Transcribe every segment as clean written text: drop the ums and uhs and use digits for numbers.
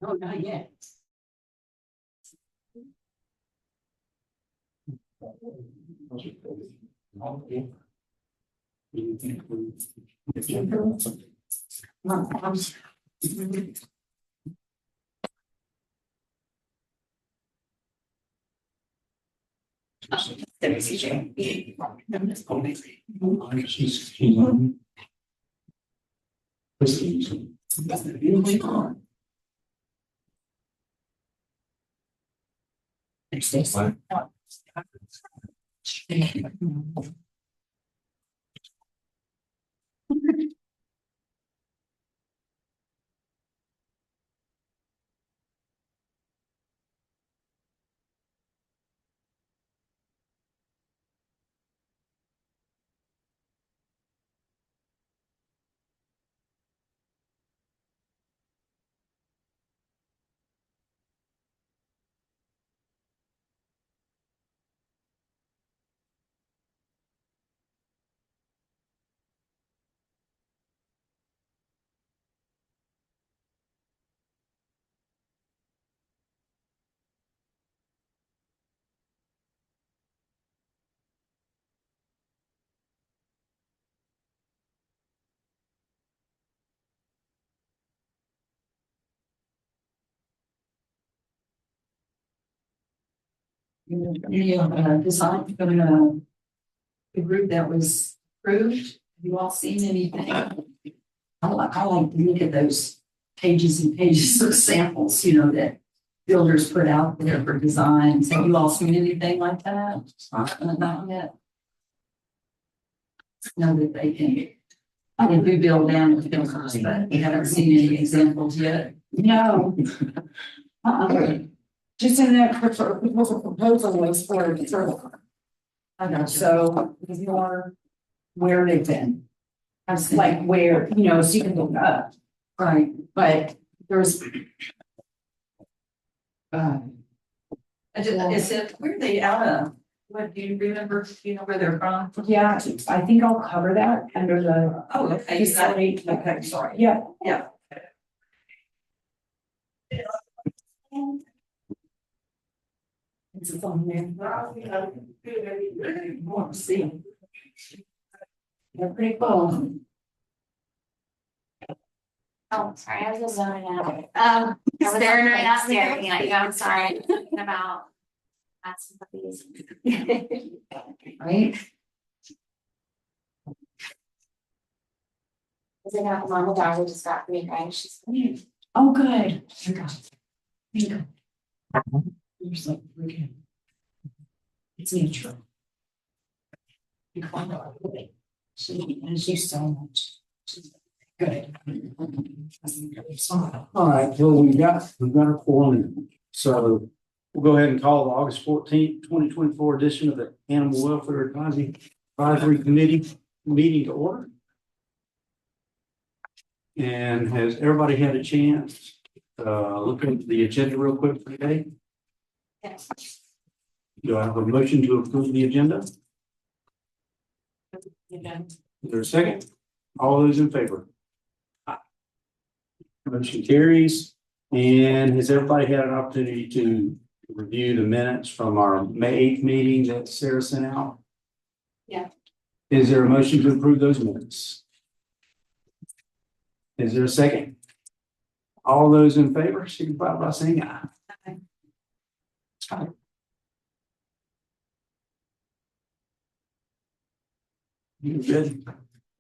Oh, not yet. Any of design from the group that was approved? Have you all seen anything? I like to look at those pages and pages of samples, that builders put out there for designs. Have you all seen anything like that? Not yet. Know that they can. I can do build down with builders, but we haven't seen any examples yet. No. Just in that proposal was for the server. I got you. So more where they've been. That's like where, so you can look up, Right. but there's. Is it where they out of? What do you remember? Do you know where they're from? Yeah, I think I'll cover that under the. Oh, okay. Facility. Okay, sorry. Yeah. Yeah. It's on there. Want to see them. They're pretty cool. Oh, sorry, I was just zoning out. I was staring at you, I'm sorry, thinking about. That's these. Right? Is it not mom and dad who just got me, right? She's. Oh, good. You're so freaking. It's natural. She you so much. Good. All right, well, we've got a quorum, so we'll go ahead and call the August 14th, 2024 edition of the Animal Welfare Advisory Committee meeting to order. And has everybody had a chance look at the agenda real quick for today? Yes. Do I have a motion to approve the agenda? Is there a second? All those in favor? Aye. Motion carries. And has everybody had an opportunity to review the minutes from our May 8th meeting that Sarah sent out? Yeah. Is there a motion to approve those minutes? Is there a second? All those in favor, signify by saying aye. Aye. You good?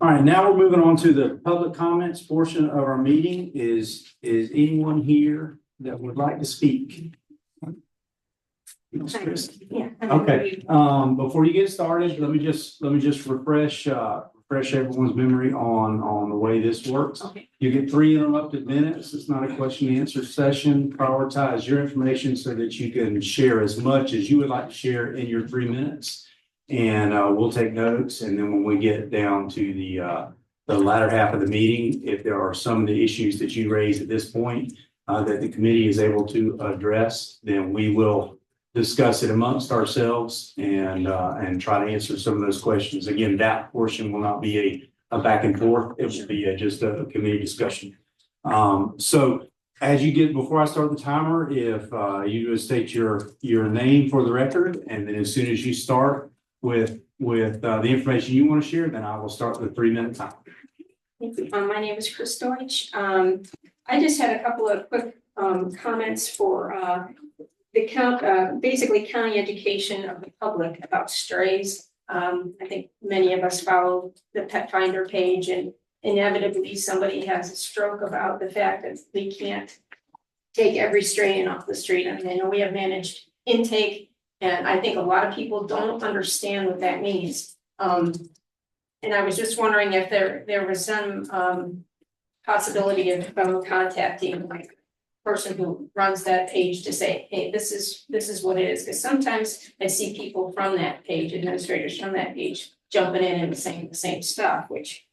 All right, now we're moving on to the public comments portion of our meeting. Is anyone here that would like to speak? Yeah. Okay, before you get started, let me just refresh everyone's memory on the way this works. Okay. You get 3 interrupted minutes. It's not a question and answer session. Prioritize your information so that you can share as much as you would like to share in your 3 minutes. And we'll take notes. And then when we get down to the latter half of the meeting, if there are some of the issues that you raise at this point that the committee is able to address, then we will discuss it amongst ourselves and try to answer some of those questions. Again, that portion will not be a back and forth. It will be just a committee discussion. So as you get, before I start the timer, if you would state your name for the record, and then as soon as you start with the information you want to share, then I will start the 3-minute timer. My name is Chris Deutsch. I just had a couple of quick comments for basically county education of the public about strays. I think many of us follow the Pet Finder page, and inevitably somebody has a stroke about the fact that we can't take every stray in off the street. I mean, I know we have managed intake, and I think a lot of people don't understand what that means. And I was just wondering if there was some possibility of contacting like person who runs that page to say, hey, this is what it is. Because sometimes I see people from that page, administrators from that page, jumping in and saying the same stuff, which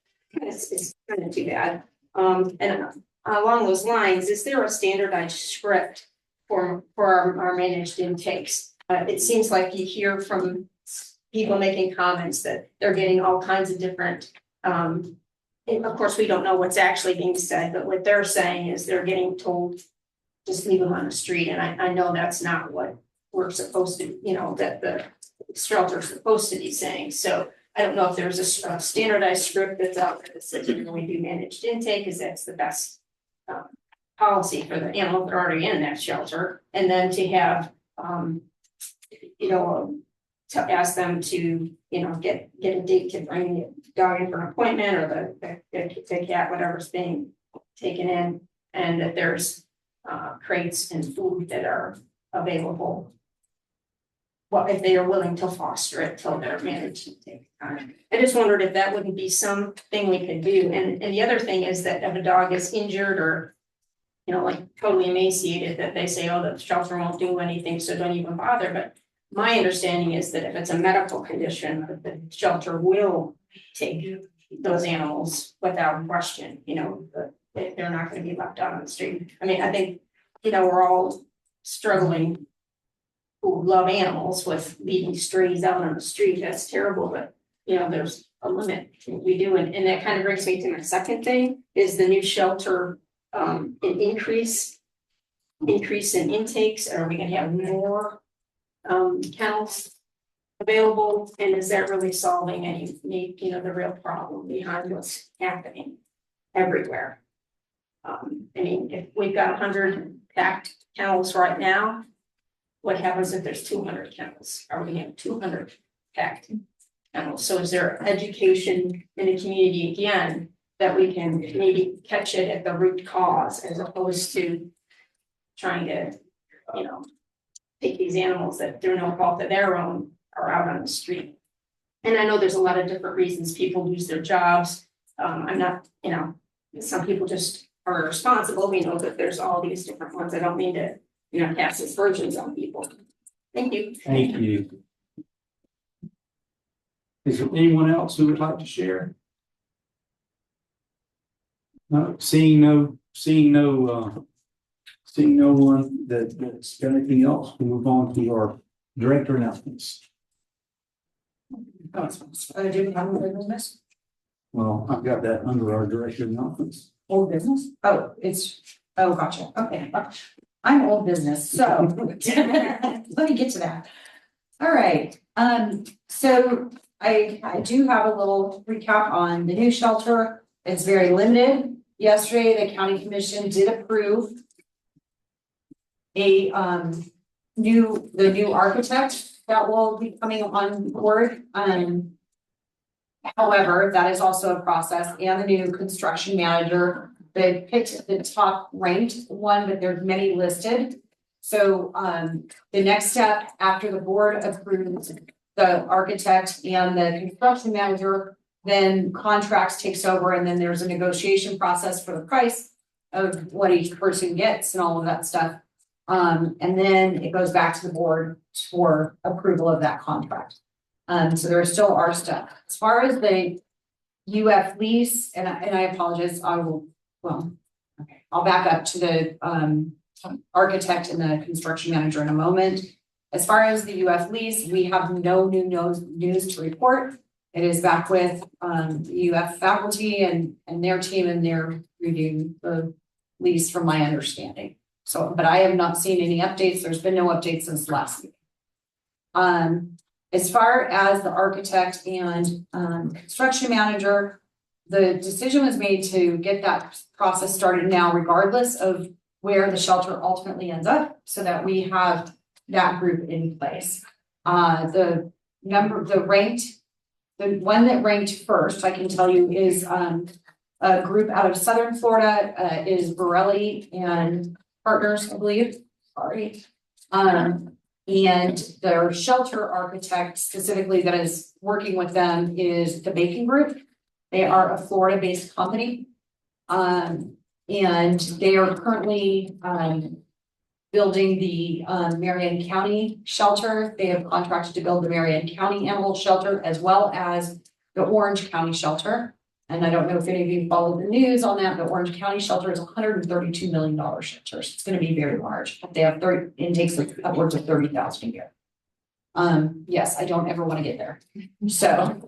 is kind of too bad. And along those lines, is there a standardized script for our managed intakes? It seems like you hear from people making comments that they're getting all kinds of different, and of course, we don't know what's actually being said, but what they're saying is they're getting told, just leave them on the street. And I know that's not what we're supposed to, that the shelter is supposed to be saying. So I don't know if there's a standardized script that's out there that says, we do managed intake, because that's the best policy for the animals that are already in that shelter. And then to have, to ask them to, get a date to bring the dog in for an appointment, or the cat, whatever's being taken in, and that there's crates and food that are available. Well, if they are willing to foster it till they're managed to take time. I just wondered if that wouldn't be something we could do. And the other thing is that if a dog is injured or, like totally emaciated, that they say, oh, the shelter won't do anything, so don't even bother. But my understanding is that if it's a medical condition, the shelter will take those animals without question, they're not going to be left out on the street. I mean, I think, we're all struggling who love animals with leaving strays out on the street. That's terrible, but there's a limit we do. And that kind of brings me to my second thing is the new shelter, an increase in intakes. Are we gonna have more kennels available? And is that really solving any need, the real problem behind what's happening everywhere? I mean, if we've got 100 packed kennels right now, what happens if there's 200 kennels? Are we gonna have 200 packed kennels? So is there education in the community again that we can maybe catch it at the root cause, as opposed to trying to, take these animals that through no fault of their own are out on the street? And I know there's a lot of different reasons people lose their jobs. I'm not, some people just are responsible. We know that there's all these different ones. I don't mean to, cast aspersions on people. Thank you. Thank you. Is there anyone else who would like to share? No, seeing no one that's got anything else, we'll move on to our director announcements. Do we have a business? Well, I've got that under our director announcements. Old business? Oh, gotcha. Okay. I'm old business, so let me get to that. All right. So I do have a little recap on the new shelter. It's very limited. Yesterday, the county commission did approve the new architect that will be coming on board. However, that is also a process, and the new construction manager. They picked the top ranked one, but there's many listed. So the next step after the board approves the architect and the construction manager, then contracts takes over, and then there's a negotiation process for the price of what each person gets and all of that stuff. And then it goes back to the board for approval of that contract. So there still are stuff. As far as the UF lease, and I apologize, I'll back up to the architect and the construction manager in a moment. As far as the UF lease, we have no new news to report. It is back with the UF faculty and their team, and they're reviewing the least from my understanding. So, but I have not seen any updates. There's been no updates since last week. As far as the architect and construction manager, the decision was made to get that process started now regardless of where the shelter ultimately ends up, so that we have that group in place. The one that ranked first, I can tell you, is a group out of Southern Florida, is Borelli and Partners, I believe. Sorry. And their shelter architect specifically that is working with them is the Bacon Group. They are a Florida-based company. And they are currently building the Marion County shelter. They have contracted to build the Marion County Animal Shelter as well as the Orange County Shelter. And I don't know if any of you followed the news on that, but Orange County Shelter is $132 million shelter. So it's going to be very large. They have 30 intakes of upwards of 30,000 a year. Yes, I don't ever want to get there. So,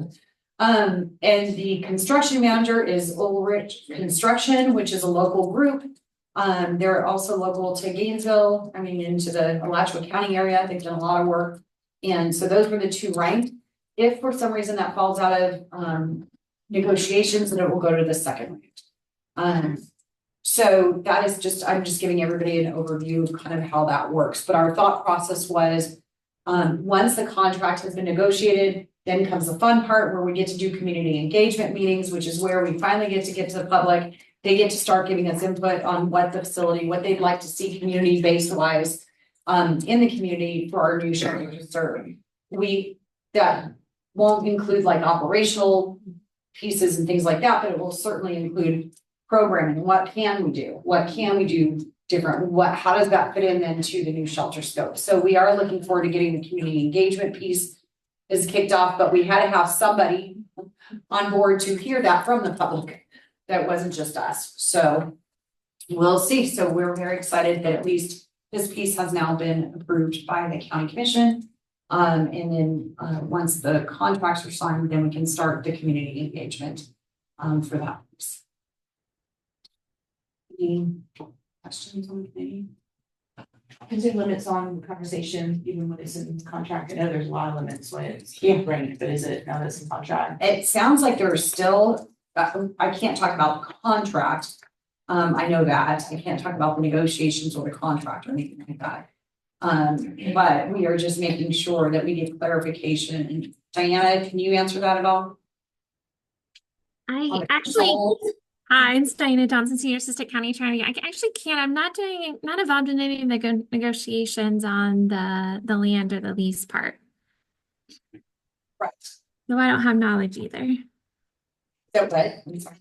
and the construction manager is Ulrich Construction, which is a local group. They're also local to Gainesville, into the Alachua County area. They've done a lot of work. And so those were the two ranked. If for some reason that falls out of negotiations, then it will go to the second round. So that is just, I'm just giving everybody an overview of kind of how that works. But our thought process was, once the contract has been negotiated, then comes the fun part where we get to do community engagement meetings, which is where we finally get to the public. They get to start giving us input on what the facility, what they'd like to see community-based wise in the community for our new shelter to serve. That won't include like operational pieces and things like that, but it will certainly include programming. What can we do? What can we do different? How does that fit in then to the new shelter scope? So we are looking forward to getting the community engagement piece is kicked off, but we had to have somebody on board to hear that from the public. That wasn't just us. So we'll see. So we're very excited that at least this piece has now been approved by the county commission. And then once the contracts are signed, then we can start the community engagement for that piece. Any questions on the committee? Is there limits on conversation, even when it's in contract? I know there's a lot of limits when it's ranked, but is it now that it's in contract? It sounds like there's still, I can't talk about the contract. I know that. I can't talk about the negotiations or the contract or anything like that. But we are just making sure that we get clarification. And Diana, can you answer that at all? Hi, it's Diana Johnson, Senior Assistant County Attorney. I actually can't. I'm not involved in any of the negotiations on the land or the lease part. Right. So I don't have knowledge either. So what? I'm sorry.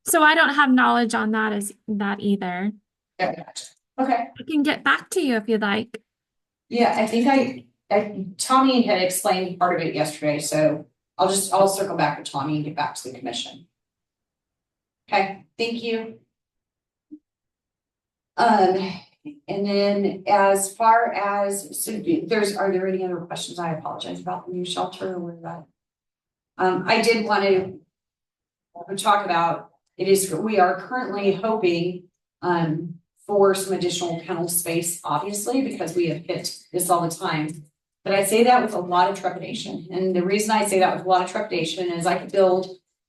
So I don't have knowledge on that either. Yeah, gotcha. Okay. I can get back to you if you'd like. Yeah, I think Tommy had explained part of it yesterday, so I'll circle back with Tommy and get back to the commission. Okay, thank you. And then as far as, so are there any other questions? I apologize about the new shelter or that. I did want to talk about, we are currently hoping for some additional kennel space, obviously, because we have hit this all the time. But I say that with a lot of trepidation. And the reason I say that with a lot of trepidation is I could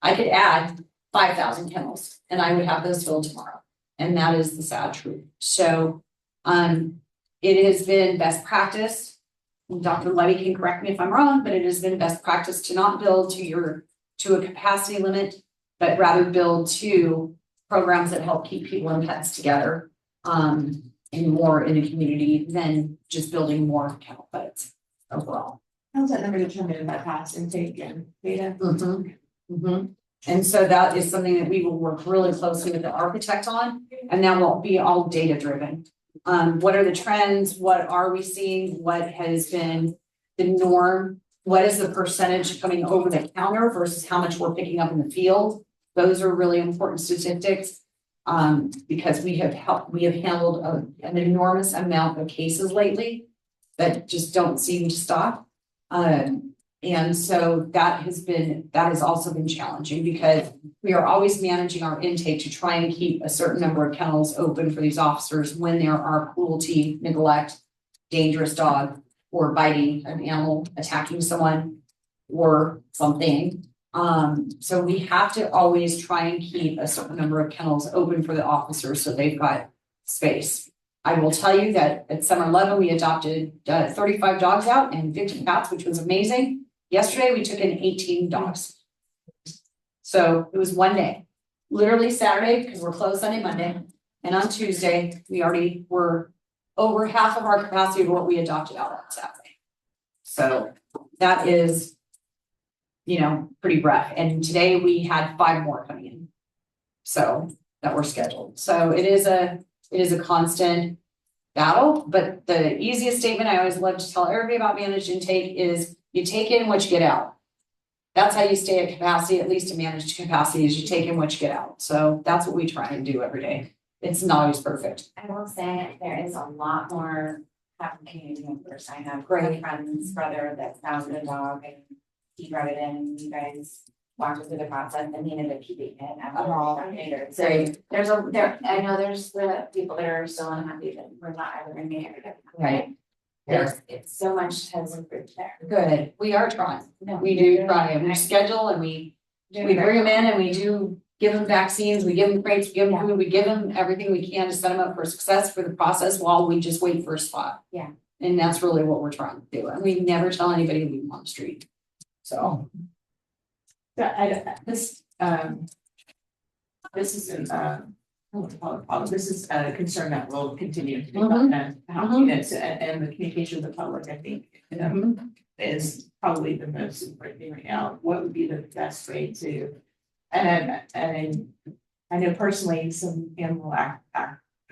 add 5,000 kennels and I would have those filled tomorrow. And that is the sad truth. So it has been best practice. Dr. Levy can correct me if I'm wrong, but it has been best practice to not build to a capacity limit, but rather build to programs that help keep people and pets together and more in the community than just building more kennel beds overall. How's that number determined by past intake and data? And so that is something that we will work really closely with the architect on, and that will be all data driven. What are the trends? What are we seeing? What has been the norm? What is the percentage coming over the counter versus how much we're picking up in the field? Those are really important statistics because we have handled an enormous amount of cases lately that just don't seem to stop. And so that has also been challenging because we are always managing our intake to try and keep a certain number of kennels open for these officers when there are cruelty, neglect, dangerous dog, or biting an animal, attacking someone or something. So we have to always try and keep a certain number of kennels open for the officers so they've got space. I will tell you that at Summer 11, we adopted 35 dogs out and 50 cats, which was amazing. Yesterday, we took in 18 dogs. So it was one day, literally Saturday, because we're closed Sunday, Monday. And on Tuesday, we already were over half of our capacity of what we adopted out on Saturday. So that is, pretty rough. And today we had 5 more coming in. So that were scheduled. So it is a constant battle, but the easiest statement I always love to tell everybody about managed intake is you take in what you get out. That's how you stay at capacity, at least to managed capacity, is you take in what you get out. So that's what we try and do every day. It's not always perfect. I will say there is a lot more community members. I have Great. a friend's brother that found a dog and he brought it in and you guys walked us through the process and he ended up keeping it after. So I know there's the people that are still unhappy that we're not ever gonna be able to. Right. It's so much has improved there. Good. We are trying. We do try and we schedule and we bring them in and we do give them vaccines, we give them crates, we give them food, we give them everything we can to set them up for success for the process while we just wait for a spot. Yeah. And that's really what we're trying to do. And we never tell anybody to leave them on the street. So. This isn't, what to call it, problem. This is a concern that will continue to develop and how units and the communication with the public, I think, is probably the most important thing right now. What would be the best way to, and I know personally some animal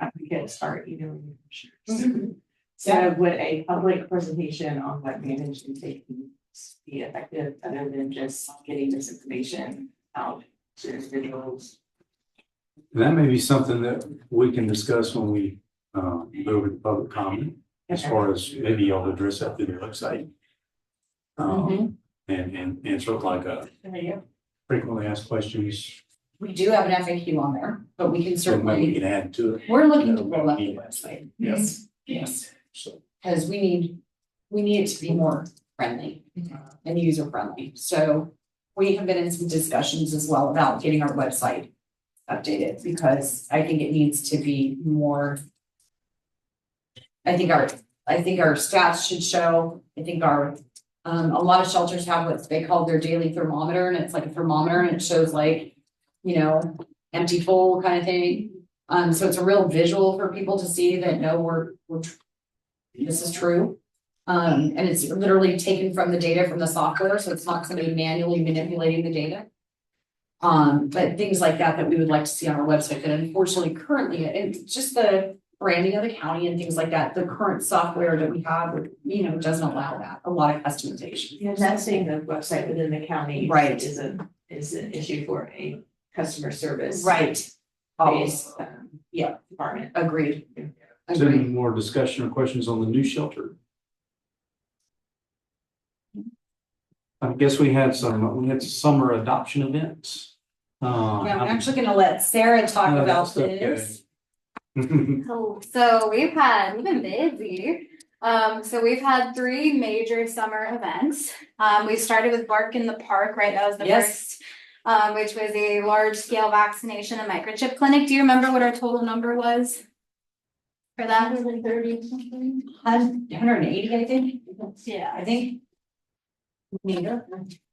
advocates are emailing commissioners. So would a public presentation on what managed intake be effective other than just getting this information out to individuals? That may be something that we can discuss when we go over the public comment, as far as maybe you'll address that through the website. And answer like frequently asked questions. We do have an FAQ on there, but we can We certainly, can add to it. we're looking to roll up the website. Yes. Yes, So because we need it to be more friendly and user friendly. So we have been in some discussions as well about getting our website updated because I think it needs to be more. I think our stats should show, I think our, a lot of shelters have what they call their daily thermometer, and it's like a thermometer and it shows like, empty full kind of thing. So it's a real visual for people to see that no, this is true. And it's literally taken from the data from the software, so it's not somebody manually manipulating the data. But things like that we would like to see on our website that unfortunately currently, it's just the branding of the county and things like that. The current software that we have, doesn't allow that, a lot of customization. And that's saying the website within the county Right. is an issue for a customer service. Right. Based, department. Agreed. is there any more discussion or questions on the new shelter? I guess we had summer adoption events. Yeah, I'm actually gonna let Sarah talk Oh, about that's okay. this. So we've been busy. So we've had 3 major summer events. We started with Bark in the Park, right? That was the Yes. first, which was a large scale vaccination and microchip clinic. Do you remember what our total number was for that? 130 something. 180, I think. Yeah. I think.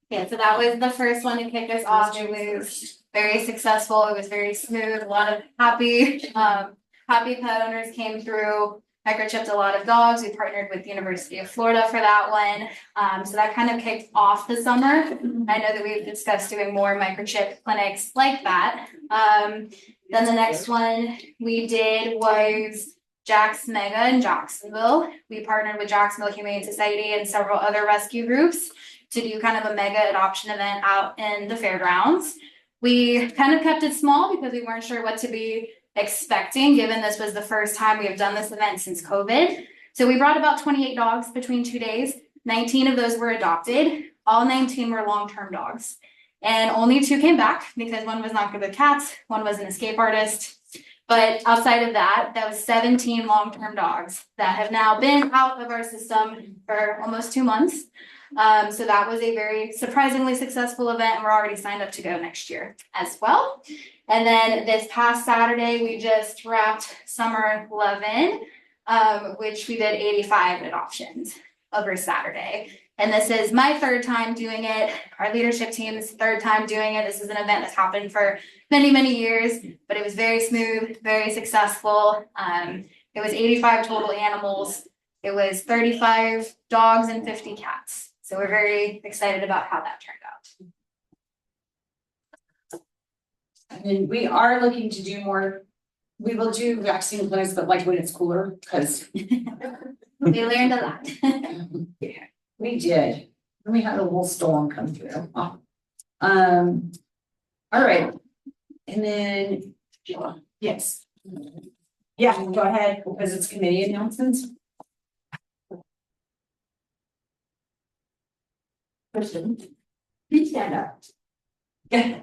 Yeah, so that was the first one to kick us off. It was very successful. It was very smooth. A lot of happy pet owners came through. Microchipped a lot of dogs. We partnered with the University of Florida for that one. So that kind of kicked off the summer. I know that we've discussed doing more microchip clinics like that. Then the next one we did was Jack's Mega in Jacksonville. We partnered with Jacksonville Humane Society and several other rescue groups to do kind of a mega adoption event out in the fairgrounds. We kind of kept it small because we weren't sure what to be expecting, given this was the first time we have done this event since COVID. So we brought about 28 dogs between 2 days. 19 of those were adopted. all 19 were long-term dogs. And only 2 came back because one was not good with cats, one was an escape artist. But outside of that, that was 17 long-term dogs that have now been out of our system for almost 2 months. So that was a very surprisingly successful event, and we're already signed up to go next year as well. And then this past Saturday, we just wrapped Summer 11, which we did 85 adoptions over Saturday. And this is my 3rd time doing it. Our leadership team's 3rd time doing it. This is an event that's happened for many, many years, but it was very smooth, very successful. It was 85 total animals. It was 35 dogs and 50 cats. So we're very excited about how that turned out. And then we are looking to do more. We will do vaccine clinics, but like when it's cooler, because We learned a lot. we did. We had a little storm come through. All right. And then, yes. Yeah, go ahead, because it's committee announcements. Kristen, please stand up. Yeah.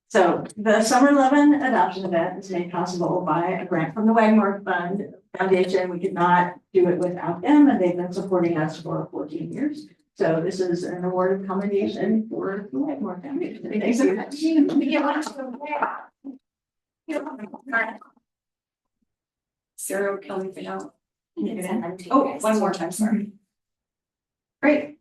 So the Summer 11 adoption event is made possible by a grant from the Wagmore Foundation. We could not do it without them, and they've been supporting us for 14 years. So this is an award of commendation for the Wagmore Foundation. Thank you. Sarah, can we out? You can send them to you Oh, guys. one more time, sorry. Great.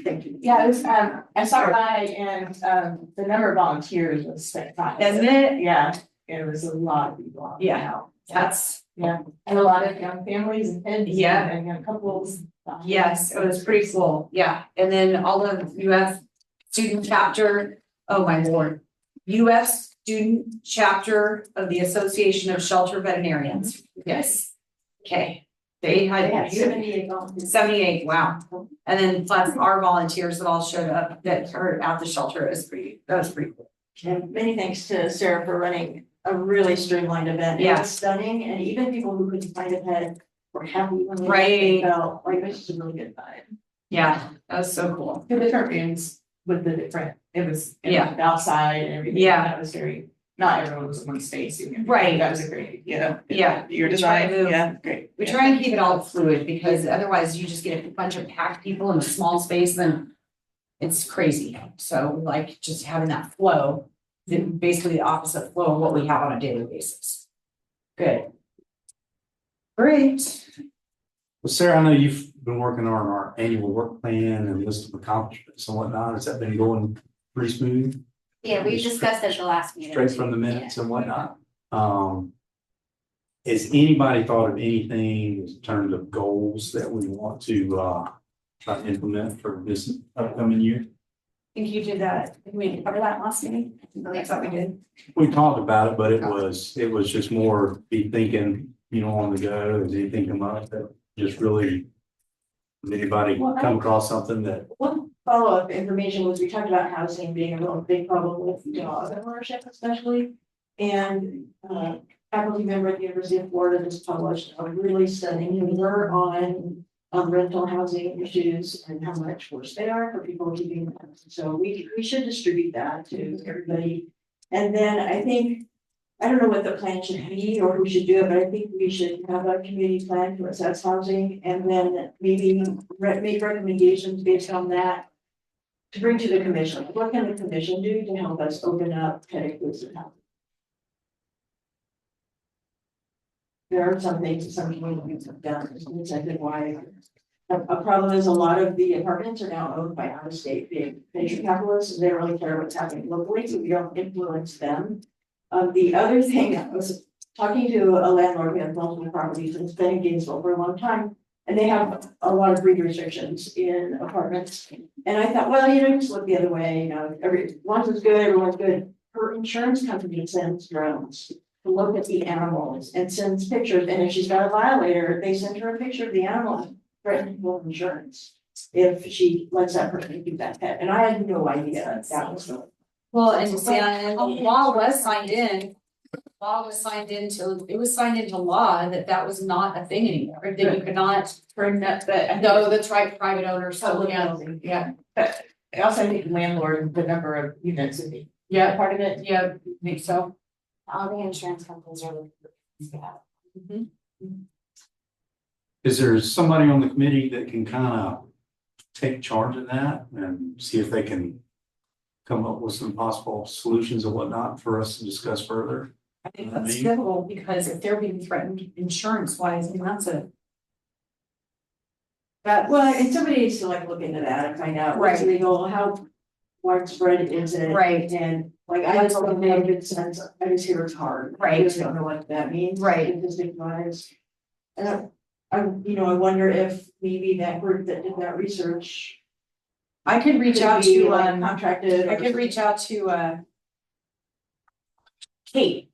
Thank you. Yeah, it was, I saw by and the number of volunteers was spectacular. Isn't it? Yeah, it was a lot of people. out Yeah. there. That's, And a lot of young families and kids. Yeah. And young couples. yes, it was pretty cool, yeah, and then all of UF student chapter, oh my lord. UF student chapter of the Association of Shelter Veterinarians, yes. Okay, they They had had 78 volunteers. 78, wow. And then plus our volunteers that all showed up that are at the shelter is that was pretty cool. And many thanks to Sarah for running a really streamlined event. It Yeah. was stunning, and even people who couldn't find a pet were happy when they Right. felt like this is a really good vibe. Yeah, that was so cool. The different rooms with the different, it was Yeah. outside and everything. Yeah. That was very, not everyone was in one space. Right. That was a great, Yeah. Your We try to design, move- yeah, great. We try and keep it all fluid because otherwise you just get a bunch of packed people in a small space, then it's crazy. So like just having that flow, basically the opposite flow of what we have on a daily basis. Good. Great. Well, Sarah, I know you've been working on our annual work plan and list of accomplishments and whatnot. Has that been going pretty smooth? Yeah, we discussed at the last meeting. Straight from the minutes and whatnot. Has anybody thought of anything in terms of goals that we want to try to implement for this upcoming year? I think you did that. Did we cover that last meeting? I thought we did. We talked about it, but it was just more be thinking, on the go. Has anything come up that just really, did anybody come across something that? One follow-up information was we talked about housing being a real big problem with dog ownership especially. And faculty member at the University of Florida just published a really stunning paper on rental housing issues and how much worse they are for people keeping them. So we should distribute that to everybody. And then I think, I don't know what the plan should be or who should do it, but I think we should have a community plan to assess housing and then maybe make recommendations based on that to bring to the commission. What can the commission do to help us open up pet inclusive housing? There are some things that some communities have done, which I think why a problem is a lot of the apartments are now owned by out-of-state big venture capitalists, and they don't really care what's happening locally, so we don't influence them. The other thing, I was talking to a landlord who has multiple properties and has been in Gainesville for a long time, and they have a lot of breed restrictions in apartments. And I thought, well, just look the other way, once is good, everyone's good. Her insurance company sends drones to look at the animals and sends pictures, and if she's got a violator, they send her a picture of the animal, threatening full insurance. If she lets that person keep that pet, and I had no idea that was the. Well, and while Wes signed in, law was signed into, it was signed into law that was not a thing anymore, that you could not. For net, but I No, that's right, private owners still Public can, housing. yeah, But I also think landlord, the number of units would be yeah, part of it. yeah, I think so. All the insurance companies are looking for things, yeah. Is there somebody on the committee that can kind of take charge of that and see if they can come up with some possible solutions or whatnot for us to discuss further? I think that's pivotal, because if they're being threatened insurance wise, and that's a. Well, and somebody needs to like look into that and find out what's Right. legal, how widespread is it? Right. And like, I just don't have a good sense, I just hear it's hard. I Right. just don't know what that means. Right. Statistic wise. And I wonder if maybe that group that did that research. I could reach could out be, to, like, Contracted. I could reach out to, Kate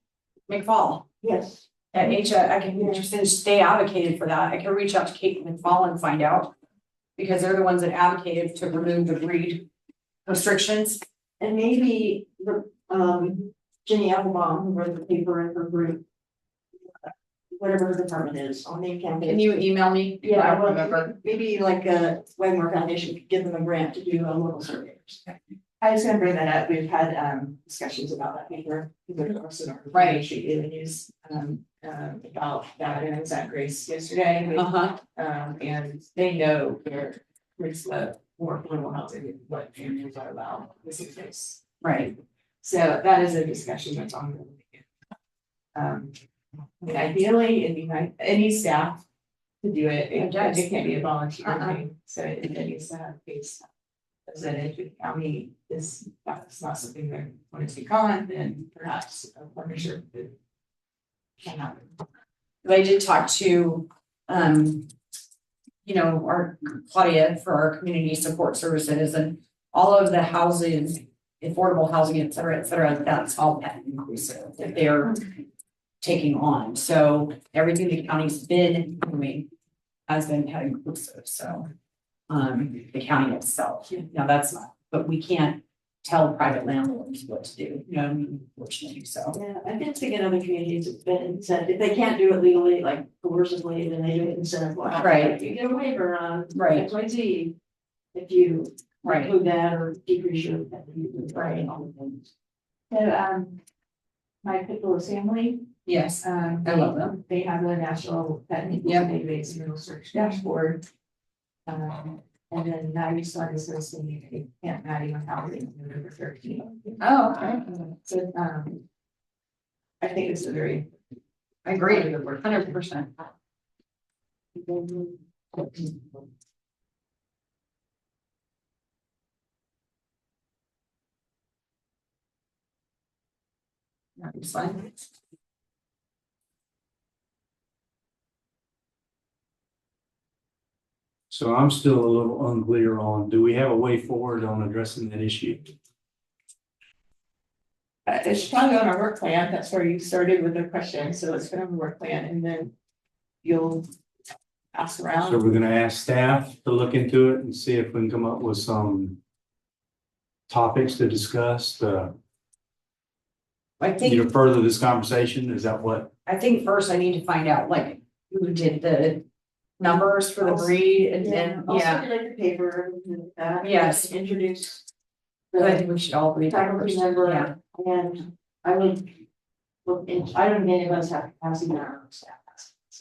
McFall Yes. at I can, since they advocated for that, I can reach out to Kate McFall and find out. Because they're the ones that advocated to remove the breed restrictions. And maybe Jenny Applebaum, who wrote the paper in her group. Whatever her department is, on the campus. Can you email me? I Yeah, don't well, remember. maybe like a Wagmore Foundation could give them a grant to do local surveys. I was gonna bring that up. We've had discussions about that paper. Right. She news about that, and I was at Grace yesterday. Uh-huh, And they know there's the more affordable housing, what families are allowed, this is case. right, So that is a discussion that's ongoing. I mean, ideally, it'd be nice, any staff to do it, it can't be a volunteer thing, so it needs to have base. As an Edgewood County is, that's not something that want to take on, then perhaps a partnership can happen. I did talk to, our Claudia for our community support services, and all of the housing, affordable housing, et cetera, that's all pet inclusive that they're taking on. So everything the county's been doing has been pet inclusive, so. The county itself, now that's not, but we can't tell private landlords what to do, unfortunately, so. Yeah, I did think in other communities, it's been incentive, if they can't do it legally, like coercively, then they do it incentive wise. Right. You get a waiver on Right. X, Y, Z. If you Right. include that or decrease your. Right. All the things. So, my Pickle family, Yes, I love them. they have a national pet Yep. database and search dashboard. And then now you started associating Camp Maddie with housing number 13. Oh, okay, So, I think it's a very. I agree, 100%. That's fine. So I'm still a little unclear on, do we have a way forward on addressing that issue? It's probably on our work plan, that's where you started with the question, so it's gonna be a work plan, and then you'll ask So around. we're gonna ask staff to look into it and see if we can come up with some topics to discuss, I think, further this conversation. Is that what? first I need to find out, like, who did the numbers for the breed, and then, I'll yeah, circulate the paper and that. Yes. Introduce. but I The think we should all read that faculty first, member. yeah. And I would. Look, I don't think any of us have capacity in our own staff.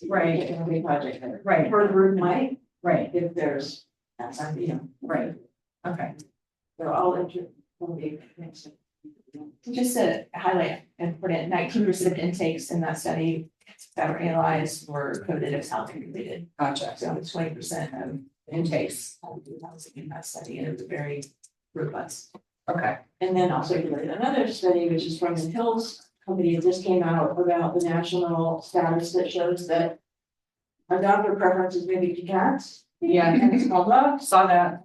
Right. It's a big project there. Right, Per group might, right, if there's, that's, right, okay, so I'll next. Just to highlight important, 19% intakes in that study that were analyzed were coded as housing related. gotcha, So 20% of intakes, housing in that study, and it was very robust. okay, And then also did another study, which is from the Hills Company, that just came out about the national status that shows that adopter preference is maybe to cats. yeah, And it's called love, saw that,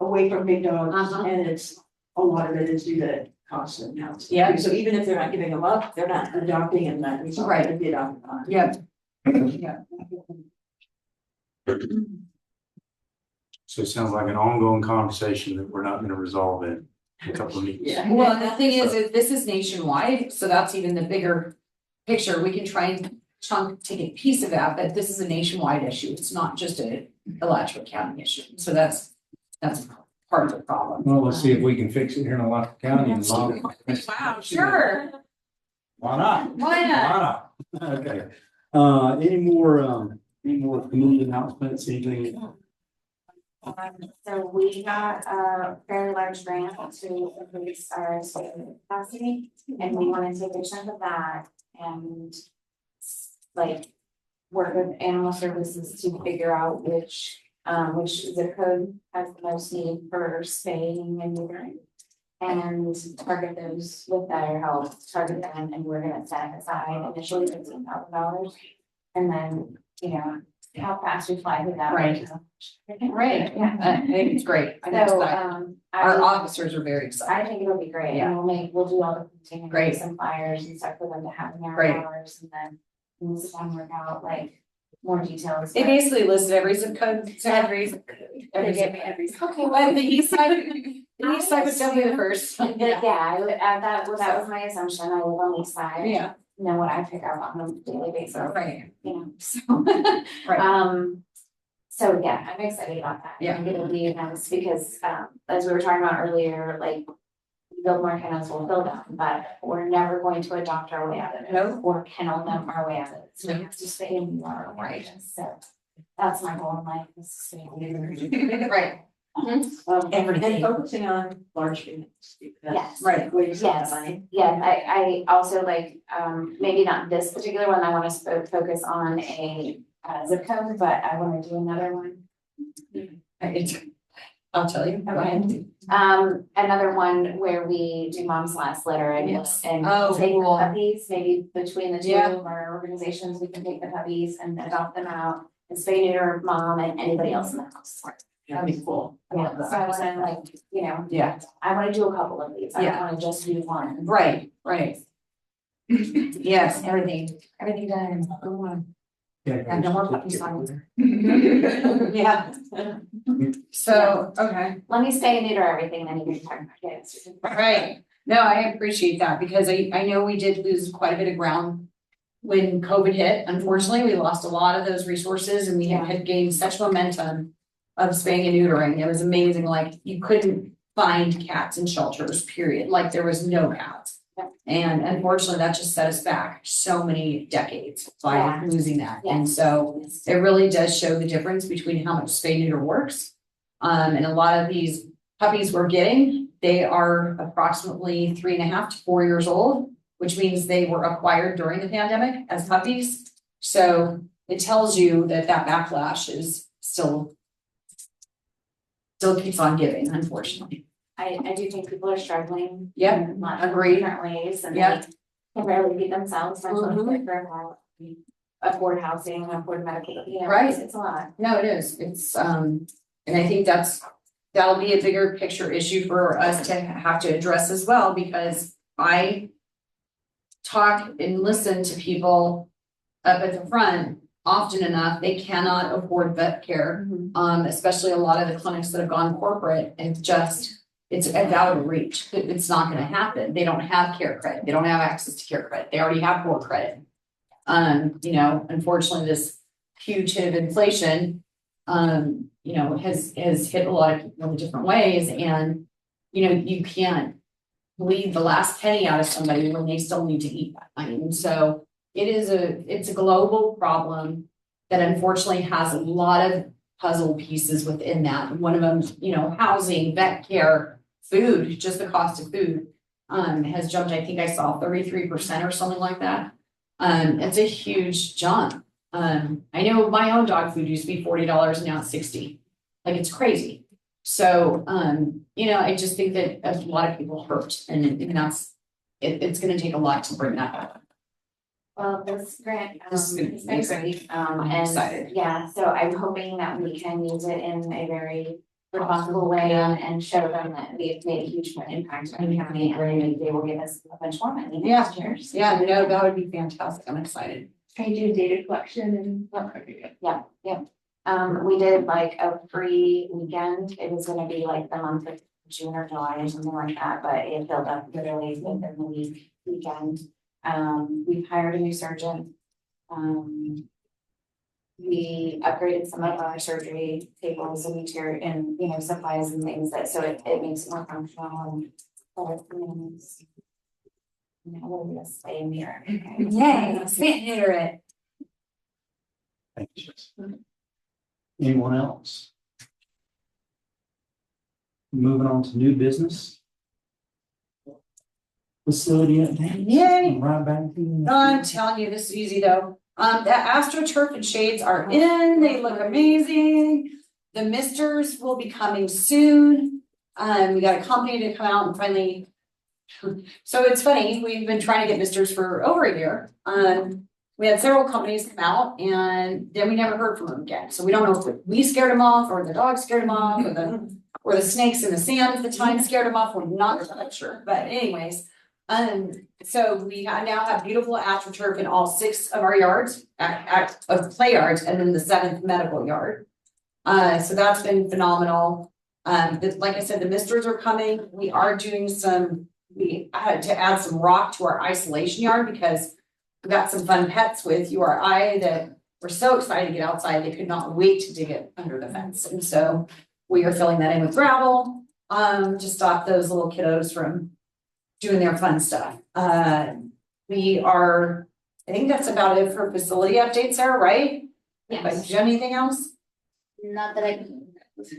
away from big dogs, Uh-huh. and it's, a lot of it is due to cost and house. Yeah. So even if they're not giving them up, they're not adopting and that, it's Right. right, the adopted on. yeah. Yeah. So it sounds like an ongoing conversation that we're not gonna resolve in a couple of meetings. Yeah. Well, and the thing is, this is nationwide, so that's even the bigger picture, we can try and take a piece of that, but this is a nationwide issue. It's not just a Alachua County issue. So that's part of the problem. Well, let's see if we can fix it here in Alachua County and Long. Wow, sure. Why not? Why not? Why not? Okay. Any more community announcements, anything? So we got a fairly large grant to increase our state capacity, and we want to take a chunk of that and like work with animal services to figure out which zip code has the most need for spaying and neutering. And target those with their help, target them, and we're gonna set aside initially $15,000. And then, you know, how fast we fly with that. Right. Right, Yeah. I think it's great. I'm So, excited. Our I officers are very excited. I think it'll be great, Yeah. and we'll do all the printing, Great. some flyers and stuff for them to have in their Great. hours, and then we'll sit down and work out like more details. They basically listed every zip code. Every zip They zip gave me code. every. Okay, well, the east side, the east side was definitely the first. Yeah, that was my assumption, I live on the east side. Yeah, Know what I pick up on a daily basis, right, you know, so. right. So yeah, I'm excited about that. Yeah. I think it'll be nice because, as we were talking about earlier, like. Build more kennels, we'll build them, but we're never going to adopt our way out of it. No. Or kennel them our way out of it, so we No. have to stay in our way, so. That's my goal in life, is to stay in. Right, And focusing on large units. Yes. right. Yes, yeah, I also like, maybe not this particular one, I wanna focus on a zip code, but I wanna do another one. I'll tell you. Okay. Another one where we do mom's last litter and Yes. and Oh, take the cool. puppies, maybe between the two Yeah. of our organizations, we can take the puppies and adopt them out. And spay neuter mom and anybody else in the house. That'd be cool. I Yeah, love so I that. wanna like, you know, Yeah, I wanna do a couple of these, I don't Yeah. wanna just do one. right, right. Yes, everything done. Go on. Yeah, no more puppy signs. Yeah. So, okay. Let me spay and neuter everything, then you can talk about it. Right, no, I appreciate that because I know we did lose quite a bit of ground. When COVID hit, unfortunately, we lost a lot of those resources and we had gained such momentum of spaying and neutering. It was amazing, like you couldn't find cats in shelters, period, like there was no cats. Yeah. And unfortunately, that just set us back so many decades by Yeah. losing that. Yeah. And so it really does show the difference between how much spay neuter works. And a lot of these puppies we're getting, they are approximately 3.5 to 4 years old, which means they were acquired during the pandemic as puppies. So it tells you that backlash is still keeps on giving, unfortunately. I do think people are struggling. Yep, in lots of agreed. different ways, and they Yep. can barely feed themselves, much less Mhm. take care of all, afford housing, afford medical, you know, Right. it's a lot. No, it is. It's, and I think that'll be a bigger picture issue for us to have to address as well, because I talk and listen to people up at the front often enough, they cannot afford vet care. Especially a lot of the clinics that have gone corporate and it's out of reach. It's not gonna happen. They don't have care credit. They don't have access to care credit. They already have poor credit. You know, unfortunately, this huge hit of inflation, you know, has hit a lot of people in different ways, and, you know, you can't bleed the last penny out of somebody when they still need to eat that. I mean, so it's a global problem that unfortunately has a lot of puzzle pieces within that. One of them, you know, housing, vet care, food, just the cost of food, has jumped, I think I saw 33% or something like that. It's a huge jump. I know my own dog food used to be $40 and now it's $60. Like, it's crazy. So, you know, I just think that a lot of people hurt, and it's gonna take a lot to bring that back. Well, this grant, This is gonna be is very great, I'm and excited. yeah, so I'm hoping that we can use it in a very responsible way and show them that we've made a huge impact on the county, and then they will give us a bunch more money next year. So- Yeah, no, that would be fantastic. I'm excited. Can you do data collection and? We did like a free weekend, it was gonna be like the month of June or July or something like that, but it filled up literally within the weekend. We've hired a new surgeon. We upgraded some of our surgery tables and material and, you know, supplies and things that, so it makes it more functional and. Now we're gonna stay in here. Yay, spit neuter it. Thank you. Anyone else? Moving on to new business. Facility update. Yay. Right back to you. I'm telling you, this is easy though. The AstroTurf and shades are in, they look amazing. The misters will be coming soon. We got a company to come out and finally. So it's funny, we've been trying to get misters for over a year. We had several companies come out and then we never heard from them again. So we don't know if we scared them off or the dog scared them off or the snakes in the sand at the time scared them off. We're not quite sure, but anyways. So we now have beautiful AstroTurf in all 6 of our yards, of play yards, and then the 7th medical yard. So that's been phenomenal. Like I said, the misters are coming. We are doing we had to add some rock to our isolation yard because we got some fun pets with URI that were so excited to get outside. They could not wait to dig it under the fence. And so we are filling that in with gravel, to stop those little kiddos from doing their fun stuff. I think that's about it for facility updates, Sarah, right? But do you have anything else? Not that I.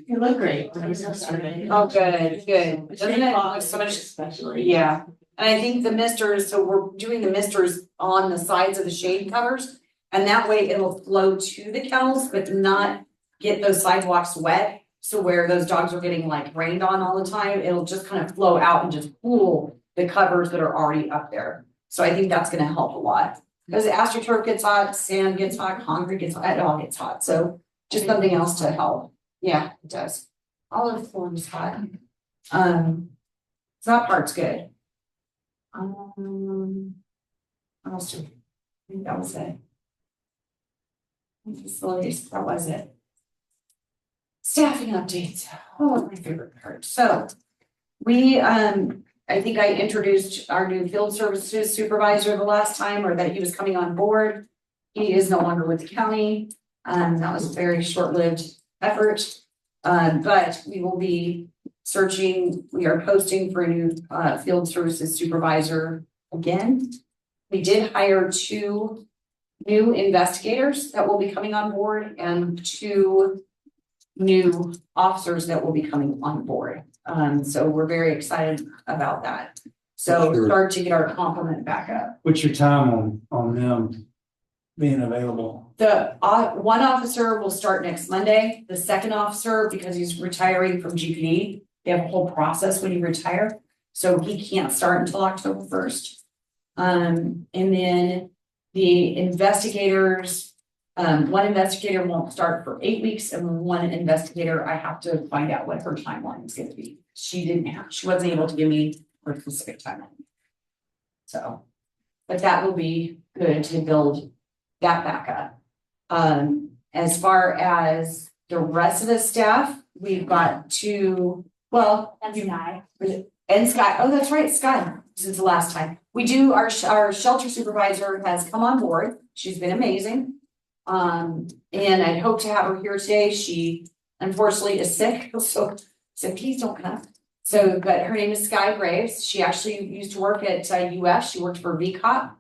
You look great. When I was starting. Oh, good. Doesn't it look so much? Especially. Yeah, and I think the misters, so we're doing the misters on the sides of the shade covers. And that way it'll flow to the kennels, but not get those sidewalks wet. So where those dogs are getting like rained on all the time, it'll just kind of flow out and just cool the covers that are already up there. So I think that's gonna help a lot. Because the AstroTurf gets hot, sand gets hot, concrete gets hot, it all gets hot. So just something else to help. Yeah, it does. All of the form is hot. So that part's good. What else do we? I think that was it. Facilities, that was it. Staffing updates. Oh, my favorite part. So we, I think I introduced our new field services supervisor the last time, or that he was coming on board. He is no longer with the county. That was a very short-lived effort. But we will be searching, we are posting for a new field services supervisor again. We did hire 2 new investigators that will be coming on board and 2 new officers that will be coming on board. So we're very excited about that. So Sure. start to get our complement back up. What's your time on them being available? The one officer will start next Monday. The second officer, because he's retiring from GPD, they have a whole process when you retire. So he can't start until October 1st. And then the investigators, one investigator won't start for 8 weeks, and one investigator, I have to find out what her timeline is going to be. She wasn't able to give me her specific timeline. So, but that will be good to build that back up. As far as the rest of the staff, we've got 2, well. And Sky. And Sky, oh, that's right, Sky, since the last time. We do, our shelter supervisor has come on board. She's been amazing. And I hope to have her here today. She unfortunately is sick, so please don't come. So, but her name is Sky Graves. She actually used to work at UF. She worked for VCOP.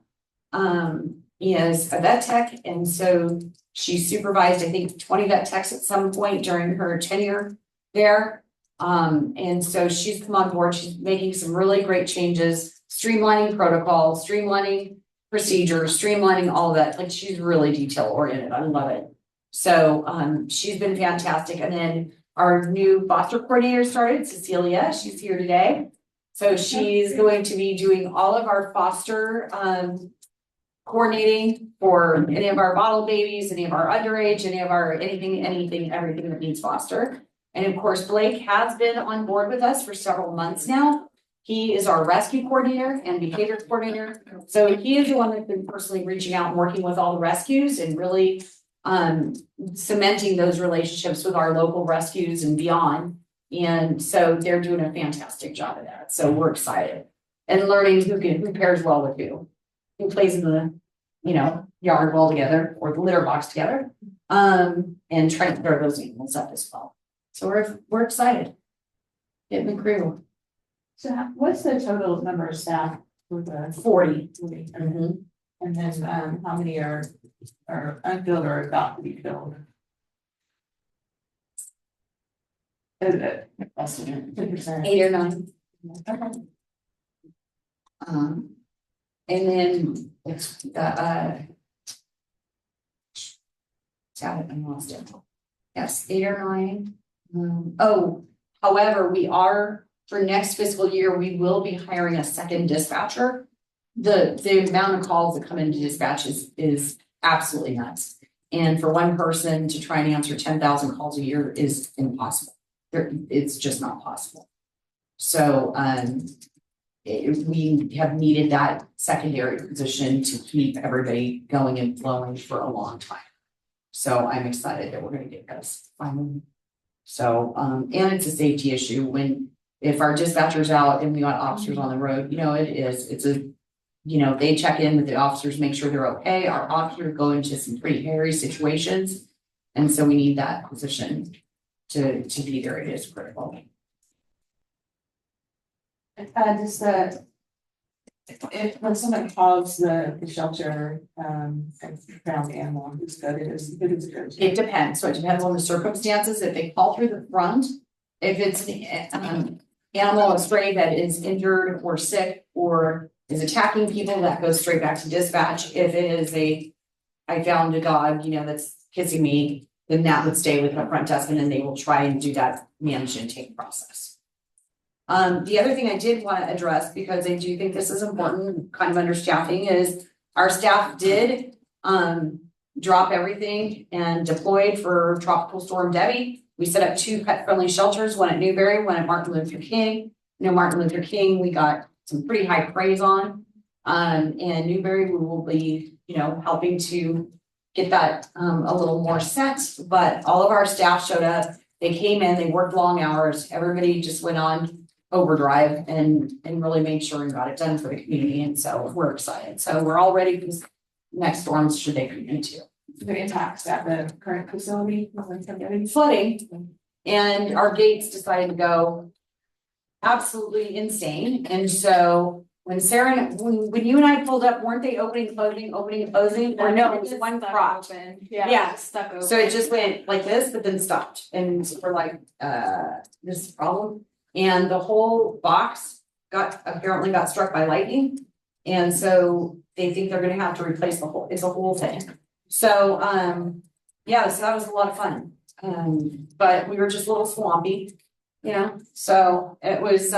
Is a vet tech, and so she supervised, I think, 20 vet techs at some point during her tenure there. And so she's come on board. She's making some really great changes, streamlining protocols, streamlining procedures, streamlining all of that. Like, she's really detail oriented. I love it. So she's been fantastic. And then our new foster coordinator started, Cecilia. She's here today. So she's going to be doing all of our foster coordinating for any of our bottle babies, any of our underage, any of our everything that needs foster. And of course, Blake has been on board with us for several months now. He is our rescue coordinator and behavior coordinator. So he is the one that's been personally reaching out and working with all the rescues and really cementing those relationships with our local rescues and beyond. And so they're doing a fantastic job of that. So we're excited and learning who pairs well with who. who plays in the, yard well together or the litter box together. And try to throw those animals up as well. So we're excited. Getting the crew, So what's the total number of staff for the 40. 40? Mhm. And then, how many are unfilled or about to be filled? Is it Estimate. 10%? 8 or 9. And then it's got it, I lost it. Yes, 8 or 9. However, we are, for next fiscal year, we will be hiring a second dispatcher. The amount of calls that come into dispatch is absolutely nuts. And for one person to try and answer 10,000 calls a year is impossible. It's just not possible. So, we have needed that secondary position to keep everybody going and flowing for a long time. So I'm excited that we're gonna get this finally. So, and it's a safety issue if our dispatcher's out and we got officers on the road, they check in with the officers, make sure they're okay. Our officers go into some pretty hairy situations. And so we need that position to be there. It is critical. If when someone calls the shelter, and found animal, who's good, it is good. It depends. So it depends on the circumstances. If they call through the front, if it's an animal, a stray that is injured or sick or is attacking people, that goes straight back to dispatch. If it is I found a dog, that's kissing me, then that would stay with the front desk and then they will try and do that manage intake process. The other thing I did want to address, because I do think this is important, kind of understaffing, is our staff did drop everything and deployed for Tropical Storm Debbie. We set up 2 pet-friendly shelters, one at Newberry, one at Martin Luther King. Martin Luther King, we got some pretty high praise on. And Newberry, we will be, helping to get that a little more set. But all of our staff showed up. They came in, they worked long hours. Everybody just went on overdrive and really made sure and got it done for the community. And so we're excited. So we're all ready for this next storms should they come into. The impacts at the current facility. Flooding, and our gates decided to go absolutely insane. And so when Sarah, when you and I pulled up, weren't they opening and closing? Or no, it was one prop. Yeah. Stuck open. So it just went like this, but then stopped. And we're like, this is a problem. And the whole box apparently got struck by lightning. And so they think they're gonna have to replace it's a whole thing. So, so that was a lot of fun. But we were just a little swampy, so it was,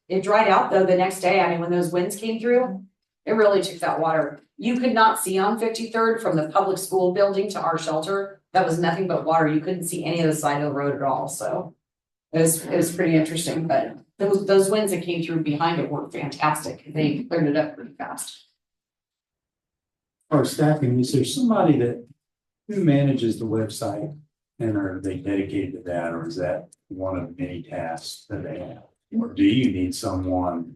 it dried out though the next day. I mean, when those winds came through, it really took that water. You could not see on 53rd from the public school building to our shelter. That was nothing but water. You couldn't see any of the side of the road at all. So it was pretty interesting, but those winds that came through behind it were fantastic. They cleared it up pretty fast. Our staffing, is there somebody who manages the website, and are they dedicated to that, or is that one of many tasks that they have? Or do you need someone